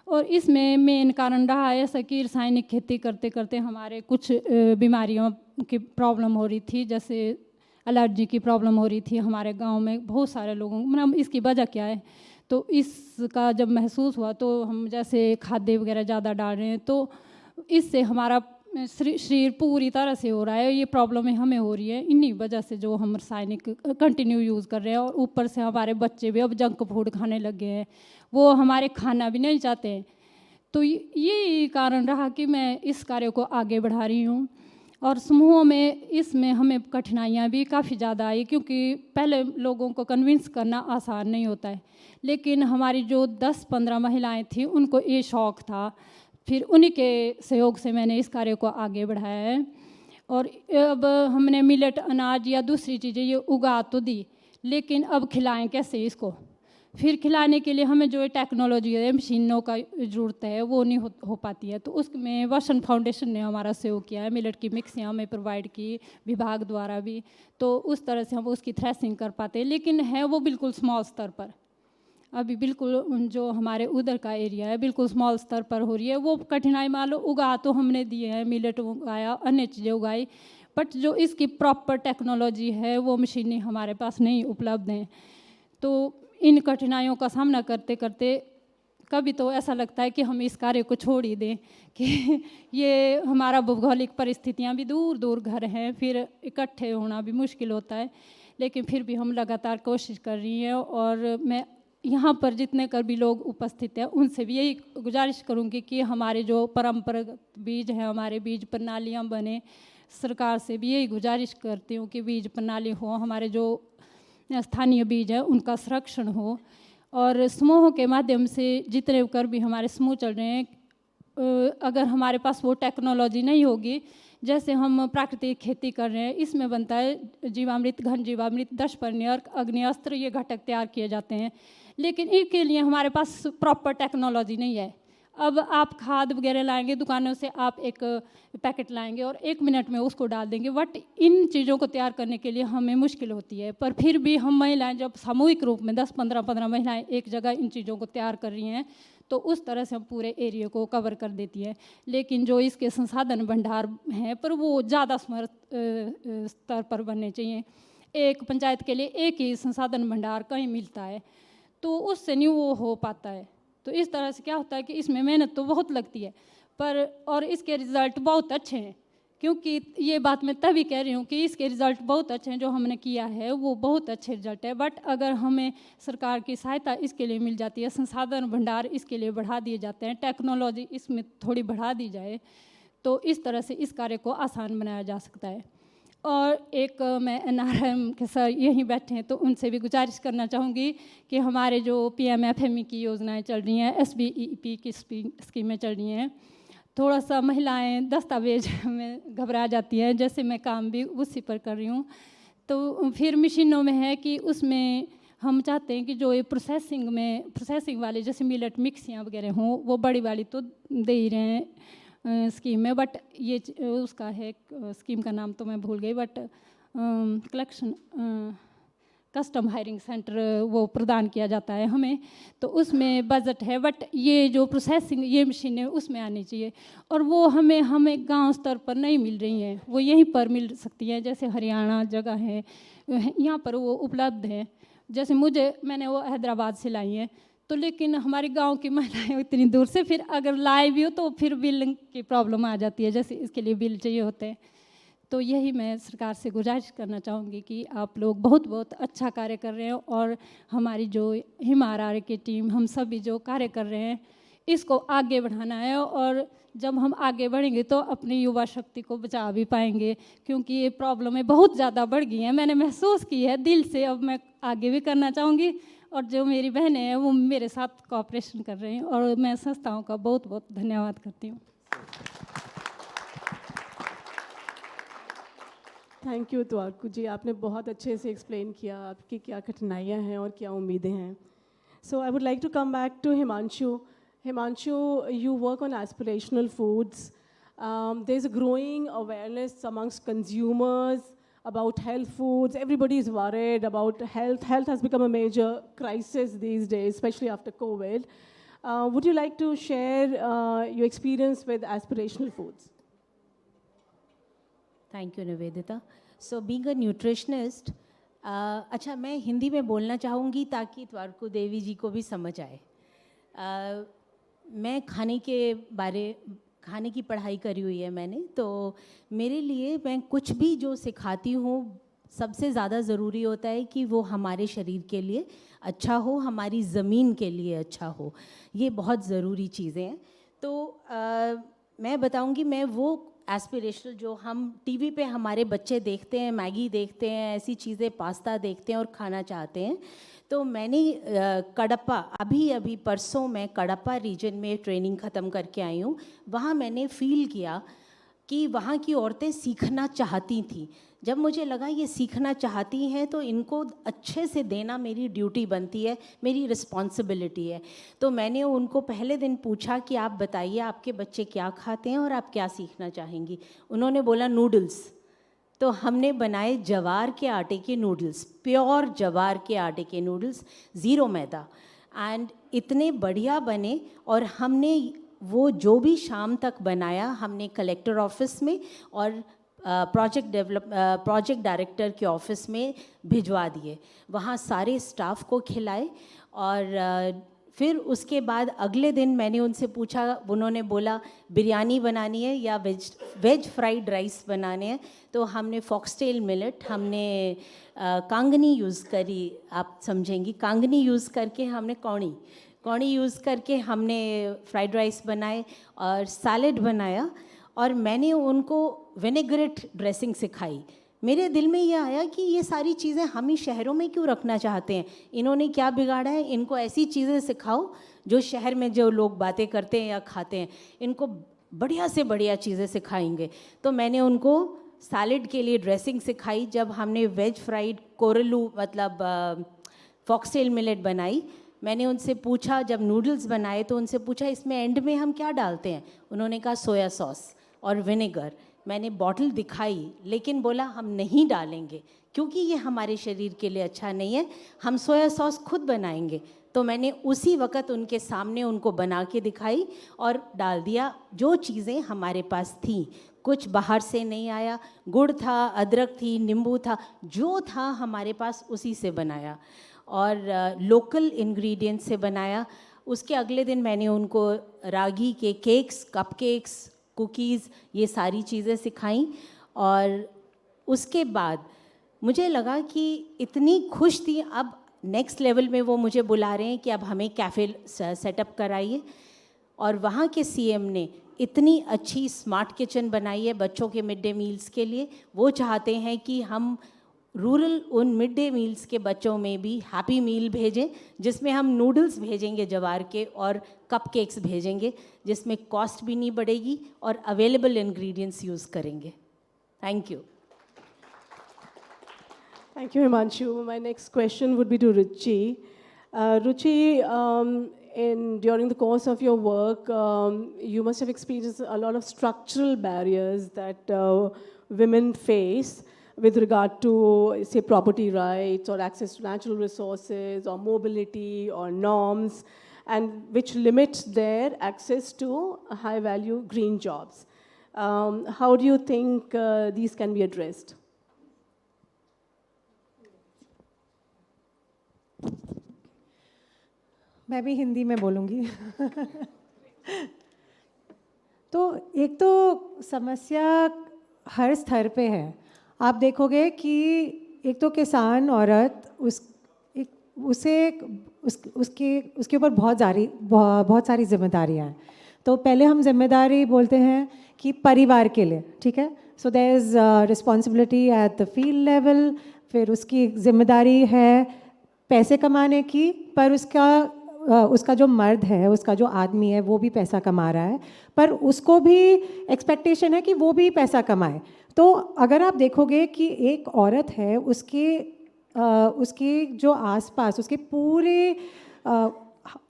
और इसमें मेन कारण रहा है ऐसा कि रासायनिक खेती करते करते हमारे कुछ बीमारियों की प्रॉब्लम हो रही थी, जैसे एलर्जी की प्रॉब्लम हो रही थी हमारे गांव में बहुत सारे लोगों को। मतलब इसकी वजह क्या है, तो इसका जब महसूस हुआ तो हम जैसे खाद्य वगैरह ज़्यादा डाल रहे हैं तो इससे हमारा शरीर पूरी तरह से हो रहा है, ये प्रॉब्लम हमें हो रही है इन्हीं वजह से जो हम रासायनिक कंटिन्यू यूज़ कर रहे हैं। और ऊपर से हमारे बच्चे भी अब जंक फूड खाने लग गए हैं, वो हमारे खाना भी नहीं चाहते हैं। तो ये कारण रहा कि मैं इस कार्य को आगे बढ़ा रही हूँ। और समूहों में इसमें हमें कठिनाइयाँ भी काफ़ी ज़्यादा आई, क्योंकि पहले लोगों को कन्विंस करना आसान नहीं होता है, लेकिन हमारी जो 10-15 महिलाएं थी उनको ये शौक़ था, फिर उन्हीं के सहयोग से मैंने इस कार्य को आगे बढ़ाया है। और अब हमने मिलेट अनाज या दूसरी चीज़ें ये उगा तो दी, लेकिन अब खिलाएं कैसे इसको। फिर खिलाने के लिए हमें जो टेक्नोलॉजी है, मशीनों का ज़रूरत है, वो नहीं हो पाती है। तो उसमें वर्षन फाउंडेशन ने हमारा सहयोग किया है, मिलेट की मिक्सियाँ हमें प्रोवाइड की विभाग द्वारा भी, तो उस तरह से हम उसकी थ्रेसिंग कर पाते हैं। लेकिन है वो बिल्कुल स्मॉल स्तर पर, अभी बिल्कुल जो हमारे उधर का एरिया है बिल्कुल स्मॉल स्तर पर हो रही है। वो कठिनाई मान लो उगा तो हमने दिए हैं, मिलेट उगाया, अन्य चीज़ें उगाई, बट जो इसकी प्रॉपर टेक्नोलॉजी है वो मशीनें हमारे पास नहीं उपलब्ध हैं। तो इन कठिनाइयों का सामना करते करते कभी तो ऐसा लगता है कि हम इस कार्य को छोड़ ही दें, कि ये हमारा भौगोलिक परिस्थितियाँ भी दूर दूर घर हैं, फिर इकट्ठे होना भी मुश्किल होता है, लेकिन फिर भी हम लगातार कोशिश कर रही हैं। और मैं यहाँ पर जितने कर भी लोग उपस्थित हैं उनसे भी यही गुजारिश करूँगी कि हमारे जो परंपरागत बीज हैं, हमारे बीज प्रणालियाँ बने। सरकार से भी यही गुजारिश करती हूँ कि बीज प्रणाली हो, हमारे जो स्थानीय बीज है उनका संरक्षण हो। और समूहों के माध्यम से जितने कर भी हमारे समूह चल रहे हैं, अगर हमारे पास वो टेक्नोलॉजी नहीं होगी, जैसे हम प्राकृतिक खेती कर रहे हैं, इसमें बनता है जीवामृत, घन जीवामृत, दशपर्णी, अग्निअस्त्र, ये घटक तैयार किए जाते हैं, लेकिन इनके लिए हमारे पास प्रॉपर टेक्नोलॉजी नहीं है। अब आप खाद वगैरह लाएंगे दुकानों से, आप एक पैकेट लाएंगे और 1 मिनट में उसको डाल देंगे, बट इन चीज़ों को तैयार करने के लिए हमें मुश्किल होती है। पर फिर भी हम महिलाएं जब सामूहिक रूप में 10-15 महिलाएं एक जगह इन चीज़ों को तैयार कर रही हैं, तो उस तरह से हम पूरे एरिया को कवर कर देती है। लेकिन जो इसके संसाधन भंडार हैं पर वो ज़्यादा स्तर पर बनने चाहिए। एक पंचायत के लिए एक ही संसाधन भंडार कहीं मिलता है, तो उससे नहीं वो हो पाता है। तो इस तरह से क्या होता है कि इसमें मेहनत तो बहुत लगती है, पर और इसके रिज़ल्ट बहुत अच्छे हैं। क्योंकि ये बात मैं तभी कह रही हूँ कि इसके रिज़ल्ट बहुत अच्छे हैं, जो हमने किया है वो बहुत अच्छे रिज़ल्ट है। बट अगर हमें सरकार की सहायता इसके लिए मिल जाती है, संसाधन भंडार इसके लिए बढ़ा दिए जाते हैं, टेक्नोलॉजी इसमें थोड़ी बढ़ा दी जाए, तो इस तरह से इस कार्य को आसान बनाया जा सकता है। और एक मैं NRM के सर यहीं बैठे हैं, तो उनसे भी गुजारिश करना चाहूँगी कि हमारे जो PMFME की योजनाएं चल रही हैं, SBEP की स्कीमें चल रही हैं, थोड़ा सा महिलाएं दस्तावेज में घबरा जाती हैं, जैसे मैं काम भी उसी पर कर रही हूँ। तो फिर मशीनों में है कि उसमें हम चाहते हैं कि जो ये प्रोसेसिंग वाले जैसे मिलेट मिक्सियाँ वगैरह हों, वो बड़ी वाली तो दे ही रहे हैं स्कीम में, बट ये उसका है स्कीम का नाम तो मैं भूल गई, but collection custom hiring centre वो प्रदान किया जाता है हमें, तो उसमें बजट है, बट ये जो प्रोसेसिंग ये मशीनें उसमें आनी चाहिए, और वो हमें गांव स्तर पर नहीं मिल रही हैं, वो यहीं पर मिल सकती हैं। जैसे हरियाणा जगह है, यहाँ पर वो उपलब्ध है। जैसे मैंने वो हैदराबाद से लाई है, तो लेकिन हमारे गांव की महिलाएं इतनी दूर से फिर अगर लाए भी हो तो फिर बिल की प्रॉब्लम आ जाती है, जैसे इसके लिए बिल चाहिए होते हैं। तो यही मैं सरकार से गुजारिश करना चाहूँगी कि आप लोग बहुत बहुत अच्छा कार्य कर रहे हैं, और हमारी जो HIMARA की टीम, हम सभी जो कार्य कर रहे हैं, इसको आगे बढ़ाना है। और जब हम आगे बढ़ेंगे तो अपनी युवा शक्ति को बचा भी पाएंगे, क्योंकि ये प्रॉब्लमें बहुत ज़्यादा बढ़ गई हैं, मैंने महसूस की है दिल से। अब मैं आगे भी करना चाहूँगी, और जो मेरी बहनें हैं वो मेरे साथ कोऑपरेशन कर रही हैं, और मैं संस्थाओं का बहुत बहुत धन्यवाद करती हूँ। थैंक यू त्वारकू जी, आपने बहुत अच्छे से एक्सप्लेन किया आपकी क्या कठिनाइयाँ हैं और क्या उम्मीदें हैं। So I would like to come back to Himanshu. Himanshu, you work on aspirational foods. There's a growing awareness amongst consumers about health foods. Everybody is worried about health. Health has become a major crisis these days, especially after COVID. Would you like to share your experience with aspirational foods? Thank you, Nivedita. So being a nutritionist, अच्छा मैं हिंदी में बोलना चाहूँगी ताकि त्वारकू देवी जी को भी समझ आए. मैं खाने की पढ़ाई करी हुई है मैंने, तो मेरे लिए मैं कुछ भी जो सिखाती हूँ सबसे ज़्यादा ज़रूरी होता है कि वो हमारे शरीर के लिए अच्छा हो, हमारी ज़मीन के लिए अच्छा हो. ये बहुत ज़रूरी चीज़ें हैं. तो मैं बताऊंगी, मैं वो एस्पिरेशनल जो हम टीवी पे हमारे बच्चे देखते हैं, मैगी देखते हैं, ऐसी चीज़ें, पास्ता देखते हैं और खाना चाहते हैं. तो मैंने कडप्पा, अभी परसों मैं कडप्पा रीजन में ट्रेनिंग ख़त्म करके आई हूँ. वहाँ मैंने फील किया कि वहाँ की औरतें सीखना चाहती थी. जब मुझे लगा ये सीखना चाहती हैं तो इनको अच्छे से देना मेरी ड्यूटी बनती है, मेरी रिस्पॉन्सिबिलिटी है. तो मैंने उनको पहले दिन पूछा कि आप बताइए आपके बच्चे क्या खाते हैं और आप क्या सीखना चाहेंगी. उन्होंने बोला नूडल्स. तो हमने बनाए जवार के आटे के नूडल्स, प्योर जवार के आटे के नूडल्स, ज़ीरो मैदा, एंड इतने बढ़िया बने. और हमने वो भी शाम तक बनाया, हमने कलेक्टर ऑफिस में और प्रोजेक्ट डायरेक्टर के ऑफिस में भिजवा दिए. वहाँ सारे स्टाफ को खिलाए. और फिर उसके बाद अगले दिन मैंने उनसे पूछा, उन्होंने बोला बिरयानी बनानी है या वेज फ्राइड राइस बनाने हैं. तो हमने फॉक्सटेल मिलेट, हमने कांगनी यूज़ करी, आप समझेंगी, कांगनी यूज़ करके हमने कौड़ी यूज़ करके हमने फ्राइड राइस बनाए और सैलेड बनाया. और मैंने उनको विनेग्रेट ड्रेसिंग सिखाई. मेरे दिल में ये आया कि ये सारी चीज़ें हम ही शहरों में क्यों रखना चाहते हैं. इन्होंने क्या बिगाड़ा है, इनको ऐसी चीज़ें सिखाओ जो शहर में जो लोग बातें करते हैं या खाते हैं, इनको बढ़िया से बढ़िया चीज़ें सिखाएंगे. तो मैंने उनको सैलेड के लिए ड्रेसिंग सिखाई. जब हमने वेज फ्राइड कोरलू मतलब फॉक्सटेल मिलेट बनाई, मैंने उनसे पूछा, जब नूडल्स बनाए तो उनसे पूछा इसमें एंड में हम क्या डालते हैं. उन्होंने कहा सोया सॉस और विनेगर. मैंने बॉटल दिखाई लेकिन बोला हम नहीं डालेंगे क्योंकि ये हमारे शरीर के लिए अच्छा नहीं है, हम सोया सॉस खुद बनाएंगे. तो मैंने उसी वक्त उनके सामने उनको बना के दिखाई और डाल दिया. जो चीज़ें हमारे पास थी, कुछ बाहर से नहीं आया, गुड़ था, अदरक थी, नींबू था, जो था हमारे पास उसी से बनाया और लोकल इंग्रेडिएंट से बनाया. उसके अगले दिन मैंने उनको रागी के केक्स, कपकेक्स, कुकीज़, ये सारी चीज़ें सिखाई. और उसके बाद मुझे लगा कि इतनी खुश थी. अब नेक्स्ट लेवल में वो मुझे बुला रहे हैं कि अब हमें कैफ़े सेटअप कराइए. और वहाँ के सीएम ने इतनी अच्छी स्मार्ट किचन बनाई है बच्चों के मिड डे मील्स के लिए. वो चाहते हैं कि हम रूरल उन मिड डे मील्स के बच्चों में भी हैप्पी मील भेजें, जिसमें हम नूडल्स भेजेंगे जवार के और कपकेक्स भेजेंगे, जिसमें कॉस्ट भी नहीं बढ़ेगी और अवेलेबल इंग्रेडिएंट्स यूज़ करेंगे. Thank you. Thank you, Himanshu. My next question would be to Ruchi. Ruchi, during the course of your work, you must have experienced a lot of structural barriers that women face with regard to, say, property rights or access to natural resources or mobility or norms, and which limit their access to high-value green jobs. How do you think these can be addressed? मैं भी हिंदी में बोलूँगी. तो एक तो समस्या हर स्तर पे है. आप देखोगे कि एक तो किसान औरत उसके ऊपर बहुत सारी जिम्मेदारियाँ हैं. तो पहले हम जिम्मेदारी बोलते हैं कि परिवार के लिए, ठीक है. So there is responsibility at the field level. फिर उसकी जिम्मेदारी है पैसे कमाने की, पर उसका जो मर्द है, उसका जो आदमी है, वो भी पैसा कमा रहा है, पर उसको भी एक्सपेक्टेशन है कि वो भी पैसा कमाए. तो अगर आप देखोगे कि एक औरत है, उसके जो आसपास उसके पूरे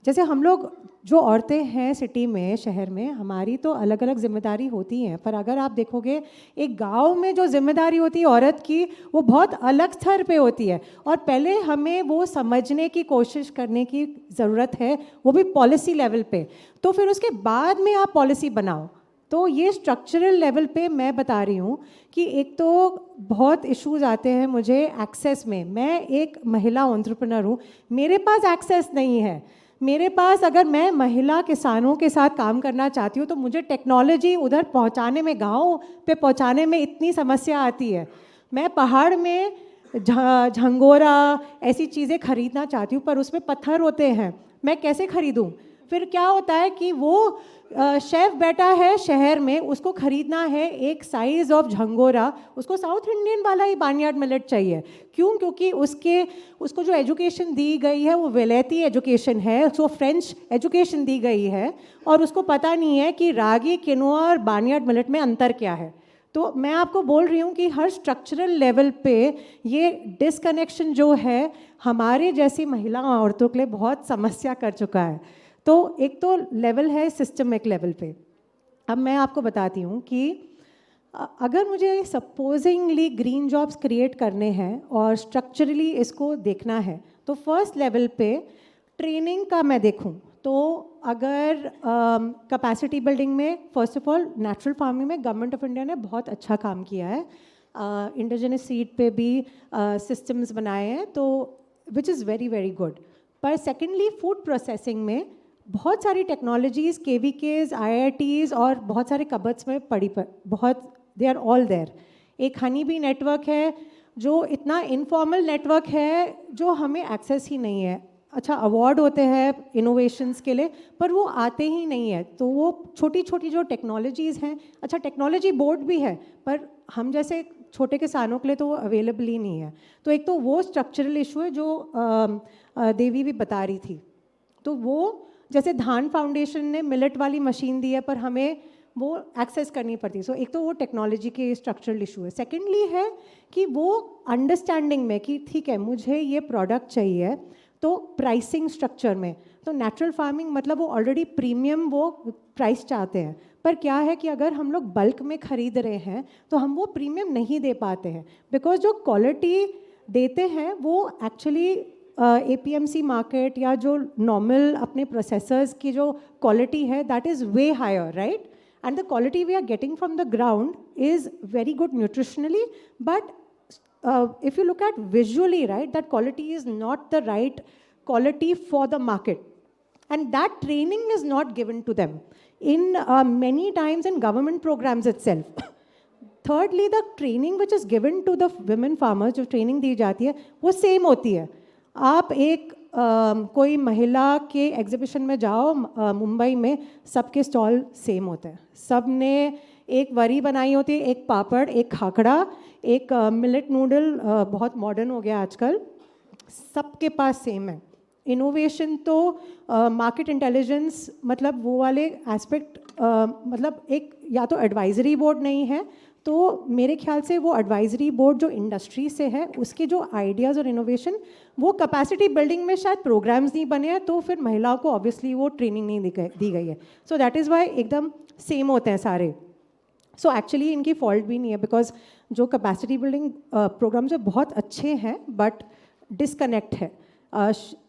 जैसे हम लोग जो औरतें हैं सिटी में, शहर में, हमारी तो अलग अलग जिम्मेदारी होती हैं, पर अगर आप देखोगे एक गांव में जो जिम्मेदारी होती है औरत की, वो बहुत अलग स्तर पे होती है. और पहले हमें वो समझने की कोशिश करने की ज़रूरत है, वो भी पॉलिसी लेवल पे. तो फिर उसके बाद में आप पॉलिसी बनाओ, तो ये स्ट्रक्चरल लेवल पे मैं बता रही हूँ कि एक तो बहुत इश्यूज आते हैं मुझे एक्सेस में। मैं एक महिला एंटरप्रेन्योर हूँ, मेरे पास एक्सेस नहीं है। मेरे पास, अगर मैं महिला किसानों के साथ काम करना चाहती हूँ तो मुझे टेक्नोलॉजी उधर पहुँचाने में, गाँव पे पहुँचाने में इतनी समस्या आती है। मैं पहाड़ में झंगोरा ऐसी चीज़ें खरीदना चाहती हूँ पर उसमें पत्थर होते हैं, मैं कैसे खरीदूँ? फिर क्या होता है कि वो शेफ़ बैठा है शहर में, उसको खरीदना है एक साइज़ ऑफ झंगोरा, उसको साउथ इंडियन वाला ही बार्नयार्ड मिलेट चाहिए। क्यों? क्योंकि उसको जो एजुकेशन दी गई है वो विलायती एजुकेशन है, उसको फ्रेंच एजुकेशन दी गई है और उसको पता नहीं है कि रागी, किनोआ और बार्नयार्ड मिलेट में अंतर क्या है। तो मैं आपको बोल रही हूँ कि हर स्ट्रक्चरल लेवल पे ये डिसकनेक्शन जो है हमारे जैसी महिला औरतों के लिए बहुत समस्या कर चुका है। तो एक तो लेवल है सिस्टमिक लेवल पे। अब मैं आपको बताती हूँ कि अगर मुझे सपोजिंगली ग्रीन जॉब्स क्रिएट करने हैं और स्ट्रक्चरली इसको देखना है तो फर्स्ट लेवल पे ट्रेनिंग का मैं देखूँ तो अगर कैपेसिटी बिल्डिंग में, first of all natural farming में गवर्नमेंट ऑफ इंडिया ने बहुत अच्छा काम किया है। इंडिजिनस सीड पे भी सिस्टम्स बनाए हैं, तो which is very very good. पर सेकेंडली फूड प्रोसेसिंग में बहुत सारी टेक्नोलॉजीज़, KVKs, IITs और बहुत सारे कबर्ड्स में पड़ी बहुत, दे आर ऑल देयर। एक हनी बी नेटवर्क है जो इतना इनफॉर्मल नेटवर्क है जो हमें एक्सेस ही नहीं है। अच्छा, अवार्ड होते हैं इनोवेशंस के लिए पर वो आते ही नहीं है। तो वो छोटी छोटी जो टेक्नोलॉजीज़ हैं, अच्छा टेक्नोलॉजी बोर्ड भी है पर हम जैसे छोटे किसानों के लिए तो वो अवेलेबल ही नहीं है। तो एक तो वो स्ट्रक्चरल इशू है जो देवी भी बता रही थी। तो वो जैसे धान फाउंडेशन ने मिलेट वाली मशीन दी है पर हमें वो एक्सेस करनी पड़ती है। सो एक तो वो टेक्नोलॉजी के स्ट्रक्चरल इशू है। सेकेंडली है कि वो अंडरस्टैंडिंग में कि ठीक है मुझे ये प्रोडक्ट चाहिए, तो प्राइसिंग स्ट्रक्चर में तो नेचुरल फार्मिंग मतलब वो ऑलरेडी प्रीमियम वो प्राइस चाहते हैं। पर क्या है कि अगर हम लोग बल्क में ख़रीद रहे हैं तो हम वो प्रीमियम नहीं दे पाते हैं, बिकॉज जो क्वालिटी देते हैं वो एक्चुअली APMC मार्केट या जो नॉर्मल अपने प्रोसेसर्स की जो क्वालिटी है that is way higher, right? And the quality we are getting from the ground is very good nutritionally, but if you look at visually, right, that quality is not the right quality for the market, and that training is not given to them in many times in government programs itself. Thirdly, the training which is given to the women farmers, जो training दी जाती है वो same होती है। आप एक कोई महिला के एग्जीबिशन में जाओ मुंबई में, सबके स्टॉल सेम होते हैं, सब ने एक वरी बनाई होती है, एक पापड़, एक खाखड़ा, एक मिलेट नूडल, बहुत मॉडर्न हो गया आजकल, सबके पास सेम है। इनोवेशन तो मार्केट इंटेलिजेंस मतलब वो वाले एस्पेक्ट, मतलब एक या तो एडवाइजरी बोर्ड नहीं है, तो मेरे ख्याल से वो एडवाइजरी बोर्ड जो इंडस्ट्री से है उसके जो आइडियाज़ और इनोवेशन, वो कैपेसिटी बिल्डिंग में शायद प्रोग्राम्स नहीं बने हैं, तो फिर महिलाओं को ऑब्वियसली वो ट्रेनिंग नहीं दी गई है। सो दैट इज़ वाई एकदम सेम होते हैं सारे। सो एक्चुअली इनकी फॉल्ट भी नहीं है, बिकॉज जो कैपेसिटी बिल्डिंग प्रोग्राम्स है बहुत अच्छे हैं बट डिसकनेक्ट है,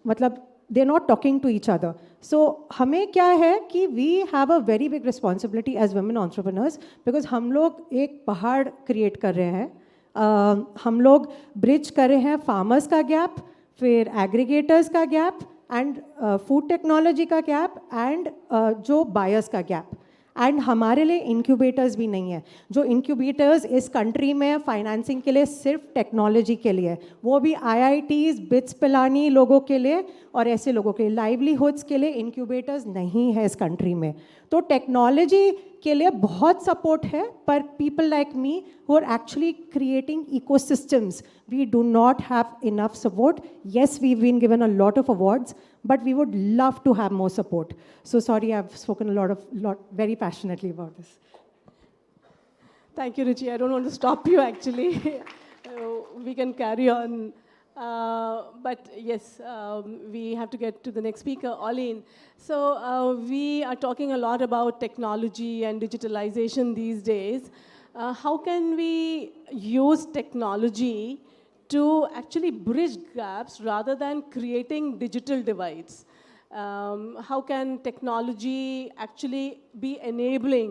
मतलब they are not talking to each other. So हमें क्या है कि we have a very big responsibility as women entrepreneurs, because हम लोग एक पहाड़ क्रिएट कर रहे हैं, हम लोग ब्रिज कर रहे हैं फार्मर्स का गैप, फिर एग्रीगेटर्स का गैप, एंड फूड टेक्नोलॉजी का गैप, एंड जो बायर्स का गैप। एंड हमारे लिए इंक्यूबेटर्स भी नहीं है। जो इंक्यूबेटर्स इस कंट्री में फाइनेंसिंग के लिए सिर्फ टेक्नोलॉजी के लिए, वो भी IITs, बिट्स पिलानी लोगों के लिए और ऐसे लोगों के लिए, लाइवलीहुड्स के लिए इंक्यूबेटर्स नहीं है इस कंट्री में। तो टेक्नोलॉजी के लिए बहुत सपोर्ट है, पर people like me who are actually creating ecosystems, we do not have enough support. Yes, we been given a lot of awards, but we would love to have more support. So sorry, I've spoken very passionately about this. Thank you, Ruchi. I don't want to stop you, actually. We can carry on. But yes, we have to get to the next speaker, Olin. So we are talking a lot about technology and digitalization these days. How can we use technology to actually bridge gaps rather than creating digital divides? How can technology actually be enabling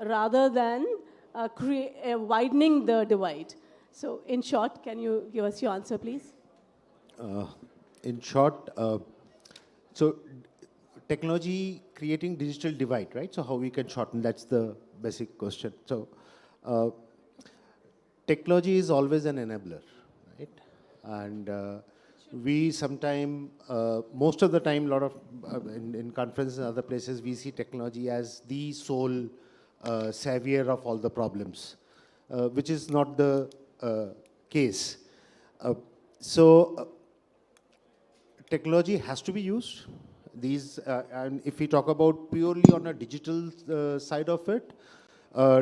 rather than widening the divide. So in short, can you give us your answer, please? In short, so technology creating digital divide, right? So how we can shorten, that's the basic question. So technology is always an enabler, right? And we sometime, most of the time, lot of, in conferences and other places, we see technology as the sole savior of all the problems, which is not the case. Technology has to be used. And if we talk about purely on a digital side of it,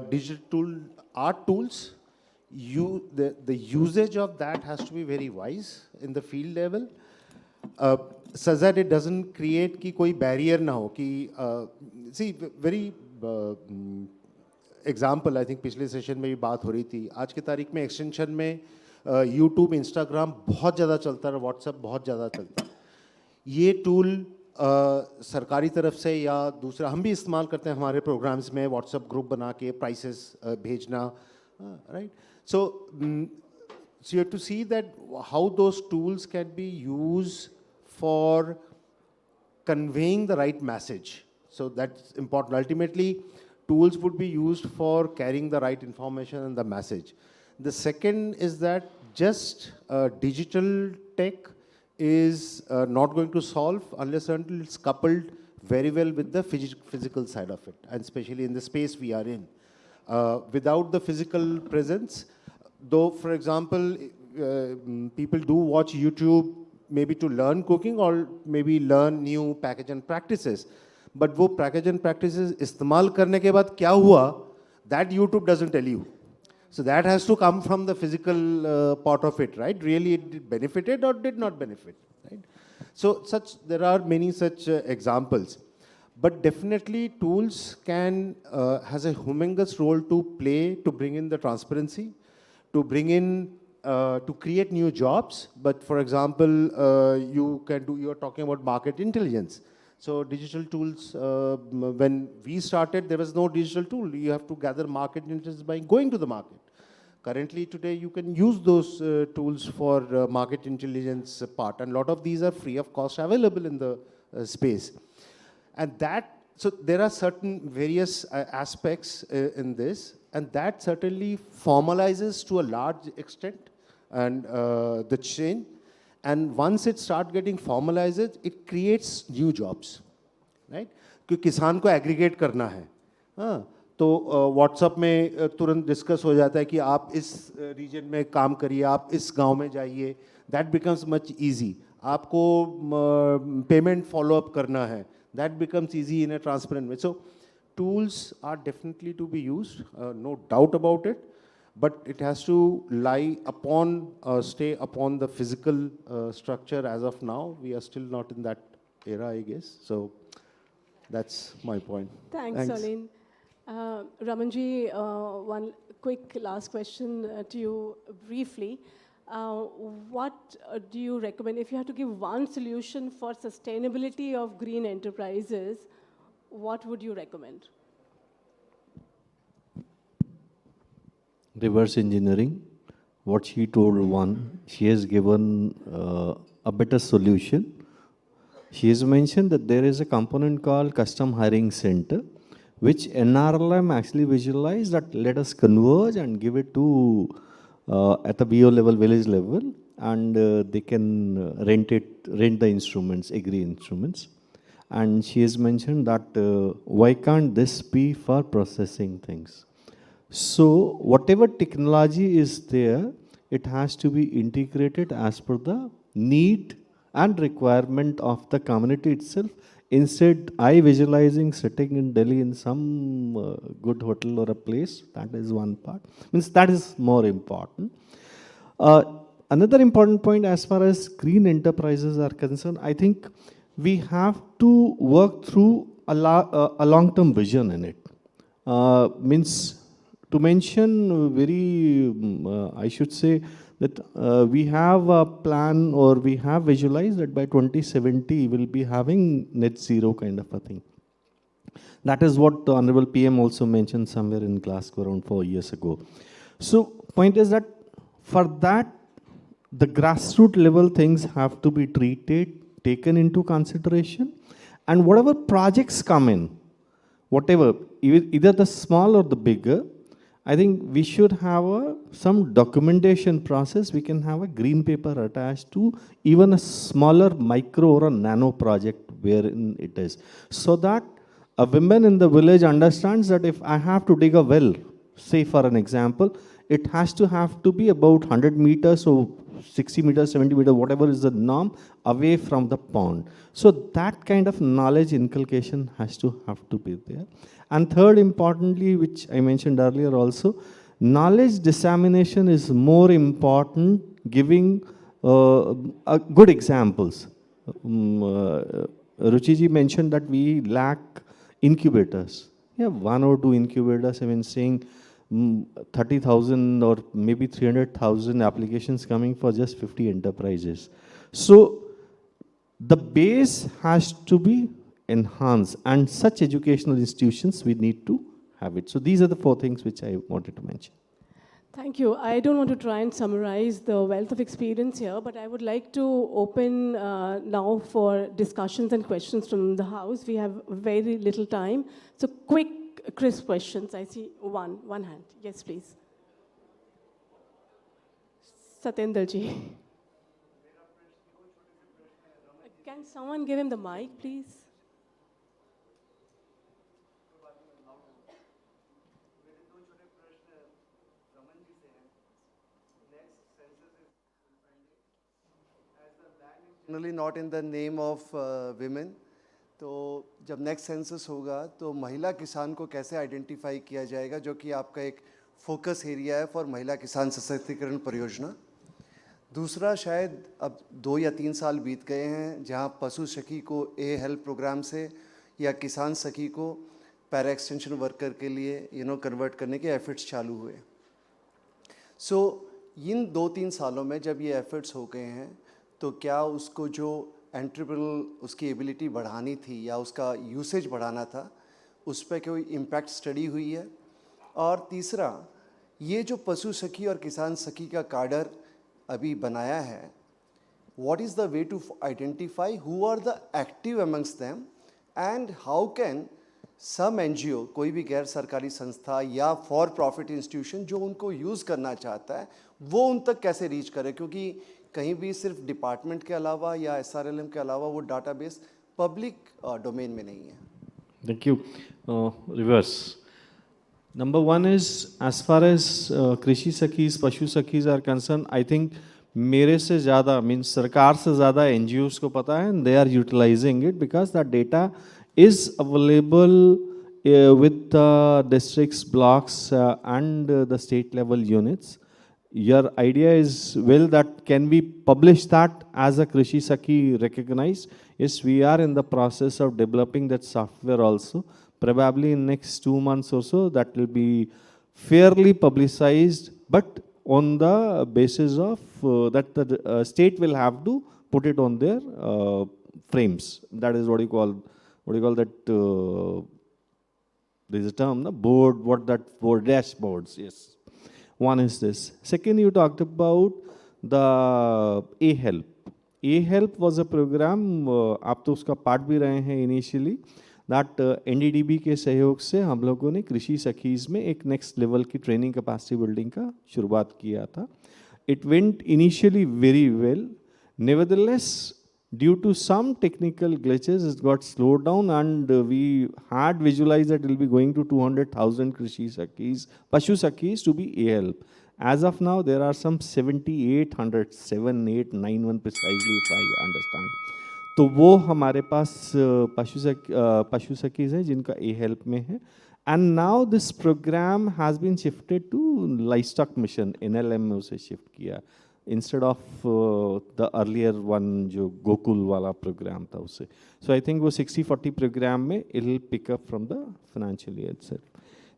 digital art tools, the usage of that has to be very wise in the field level, such that it doesn't create कि कोई barrier ना हो कि see very example I think पिछले session में भी बात हो रही थी, आज की तारीख में extension में YouTube, Instagram बहुत ज़्यादा चलता है, WhatsApp बहुत ज़्यादा चलता है. ये टूल सरकारी तरफ से या दूसरा हम भी इस्तेमाल करते हैं हमारे प्रोग्राम्स में, व्हाट्सएप ग्रुप बना के प्राइसेस भेजना, right? So you have to see that how those tools can be use for conveying the right message. So that's important. Ultimately, tools would be used for carrying the right information and the message. The second is that just digital tech is not going to solve unless until it's coupled very well with the physical side of it, and especially in the space we are in. Without the physical presence, though, for example, people do watch YouTube maybe to learn cooking or maybe learn new package and practices, but वो package and practices इस्तेमाल करने के बाद क्या हुआ, that YouTube doesn't tell you. So that has to come from the physical part of it, right? Really it benefited or did not benefit, right? So there are many such examples. But definitely tools has a humongous role to play to bring in the transparency, to bring in, to create new jobs. But for example, you're talking about market intelligence. So digital tools, when we started, there was no digital tool. You have to gather market intelligence by going to the market. Currently today, you can use those tools for market intelligence part. And a lot of these are free of cost available in the space. And so there are certain various aspects in this, and that certainly formalizes to a large extent and the chain. And once it starts getting formalized, it creates new jobs, right? क्योंकि किसान को aggregate करना है, हाँ, तो WhatsApp में तुरंत discuss हो जाता है कि आप इस region में काम करिए, आप इस गांव में जाइए. That becomes much easy. आपको payment follow up करना है. That becomes easy in a transparent way. So tools are definitely to be used, no doubt about it. But it has to stay upon the physical structure as of now. We are still not in that era, I guess. So that's my point. Thanks. Salim. Ramanji, one quick last question to you briefly. What do you recommend, if you had to give one solution for sustainability of green enterprises, what would you recommend? Reverse engineering. What she told she has given a better solution. She has mentioned that there is a component called Custom Hiring Center, which NRLM actually visualized that let us converge and give it to at the BO level, village level, and they can rent the instruments, agri instruments. And she has mentioned that why can't this be for processing things? So whatever technology is there, it has to be integrated as per the need and requirement of the community itself. Instead, I visualizing sitting in Delhi in some good hotel or a place, that is one part. Means that is more important. Another important point as far as green enterprises are concerned, I think we have to work through a long-term vision in it. Means to mention very, I should say that we have a plan or we have visualized that by 2070 we'll be having net zero kind of a thing. That is what the Honorable PM also mentioned somewhere in Glasgow around 4 years ago. So point is that for that, the grassroots level things have to be taken into consideration, and whatever projects come in, whatever, either the small or the bigger, I think we should have some documentation process. We can have a green paper attached to even a smaller micro or a nano project wherein it is, so that a woman in the village understands that if I have to dig a well, say for an example, it has to be about 100 meters or 60 meters, 70 meters, whatever is the norm, away from the pond. So that kind of knowledge inculcation have to be there. And third, importantly, which I mentioned earlier also, knowledge dissemination is more important, giving good examples. Ruchiji mentioned that we lack incubators. Yeah, 1 or 2 incubators. I mean, saying 30,000 or maybe 300,000 applications coming for just 50 enterprises. So the base has to be enhanced, and such educational institutions, we need to have it. So these are the 4 things which I wanted to mention. Thank you. I don't want to try and summarize the wealth of experience here, but I would like to open now for discussions and questions from the House. We have very little time. So quick, crisp questions. I see one hand. Yes, please. Satyendra ji. Can someone give him the mic, please? Generally not in the name of women. तो जब next census होगा तो महिला किसान को कैसे identify किया जाएगा, जो कि आपका एक फोकस एरिया है फॉर महिला किसान सशक्तिकरण परियोजना। दूसरा, शायद अब 2 या 3 साल बीत गए हैं जहां पशु सखी को ए हेल्प प्रोग्राम से या किसान सखी को पैरा एक्सटेंशन वर्कर के लिए कन्वर्ट करने के एफर्ट्स चालू हुए। सो इन 2-3 सालों में जब ये एफर्ट्स हो गए हैं, तो क्या उसको जो एंटरप्रेन्योर उसकी एबिलिटी बढ़ानी थी या उसका यूसेज बढ़ाना था, उस पर कोई इम्पैक्ट स्टडी हुई है? और तीसरा, ये जो पशु सखी और किसान सखी का काडर अभी बनाया है, what is the way to identify who are the active amongst them, and how can some NGO, कोई भी गैर सरकारी संस्था या फॉर प्रॉफिट इंस्टीट्यूशन जो उनको यूज़ करना चाहता है, वो उन तक कैसे रीच करे? क्योंकि कहीं भी सिर्फ डिपार्टमेंट के अलावा या एसआरएलएम के अलावा वो डाटाबेस पब्लिक डोमेन में नहीं है। Thank you. Reverse. Number 1 is, as far as कृषि सखीज, पशु सखीज are concerned, I think मेरे से ज़्यादा, मीन्स सरकार से ज़्यादा NGOs को पता है, and they are utilizing it because that data is available with the districts, blocks, and the state level units. Your idea is, well, that can we publish that as a Krishi Sakhi recognized? Yes, we are in the process of developing that software also. Probably in next 2 months or so, that will be fairly publicized, but on the basis of that the state will have to put it on their frames. That is what you call that, there is a term, the board, board dashboards, yes. One is this. Second, you talked about the A-Help. A-Help was a program, आप तो उसका part भी रहे हैं initially, that NDDB के सहयोग से हम लोगों ने कृषि सखीज में एक नेक्स्ट लेवल की ट्रेनिंग कैपेसिटी बिल्डिंग का शुरुआत किया था. It went initially very well. Nevertheless, due to some technical glitches, it got slowed down, and we had visualized that it will be going to 200,000 Krishi Sakhis, Pashu Sakhis to be A-Help. As of now, there are some 7,800, 7,891 precisely, if I understand. तो वो हमारे पास पशु सखीज हैं जिनका A-Help में है. And now this program has been shifted to livestock mission, NLM में उसे shift किया. Instead of the earlier one जो गोकुल वाला program था उसे. So I think वो 60-40 program में it will pick up from the financial year itself.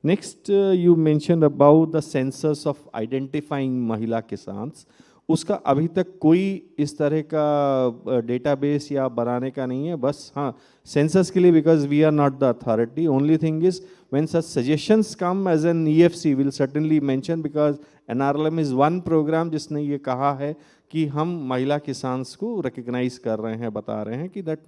Next, you mentioned about the census of identifying Mahila Kisans. उसका अभी तक कोई इस तरह का डेटाबेस या बनाने का नहीं है. बस हाँ, सेंसस के लिए, because we are not the authority, only thing is when such suggestions come as an EFC, we'll certainly mention, because NRLM is one program जिसने ये कहा है कि हम महिला किसान को रिकग्नाइज कर रहे हैं, बता रहे हैं कि दैट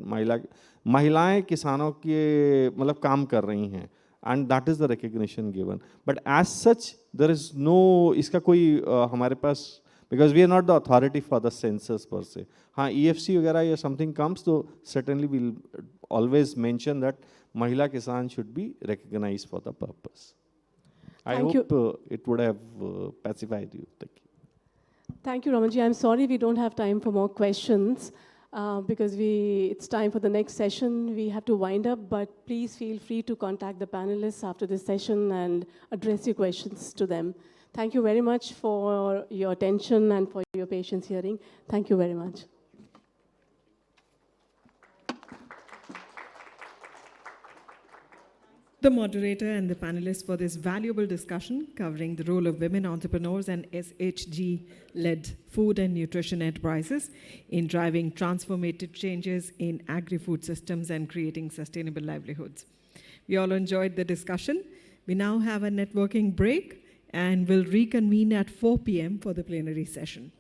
महिलाएं किसानों के मतलब काम कर रही हैं, and that is the recognition given. But as such there is no, इसका कोई हमारे पास, because we are not the authority for the census per se. हाँ, EFC वगैरह या something comes, तो certainly we'll always mention that Mahila Kisan should be recognized for the purpose. I Thank hope it would have pacified you. Thank you. Thank you, Ramanji. I'm sorry we don't have time for more questions because it's time for the next session. We have to wind up, but please feel free to contact the panelists after this session and address your questions to them. Thank you very much for your attention and for your patience hearing. Thank you very much. The moderator and the panelists for this valuable discussion covering the role of women entrepreneurs and SHG-led food and nutrition enterprises in driving transformative changes in agri-food systems and creating sustainable livelihoods. We all enjoyed the discussion. We now have a networking break and will reconvene at 4 p.m. for the plenary session.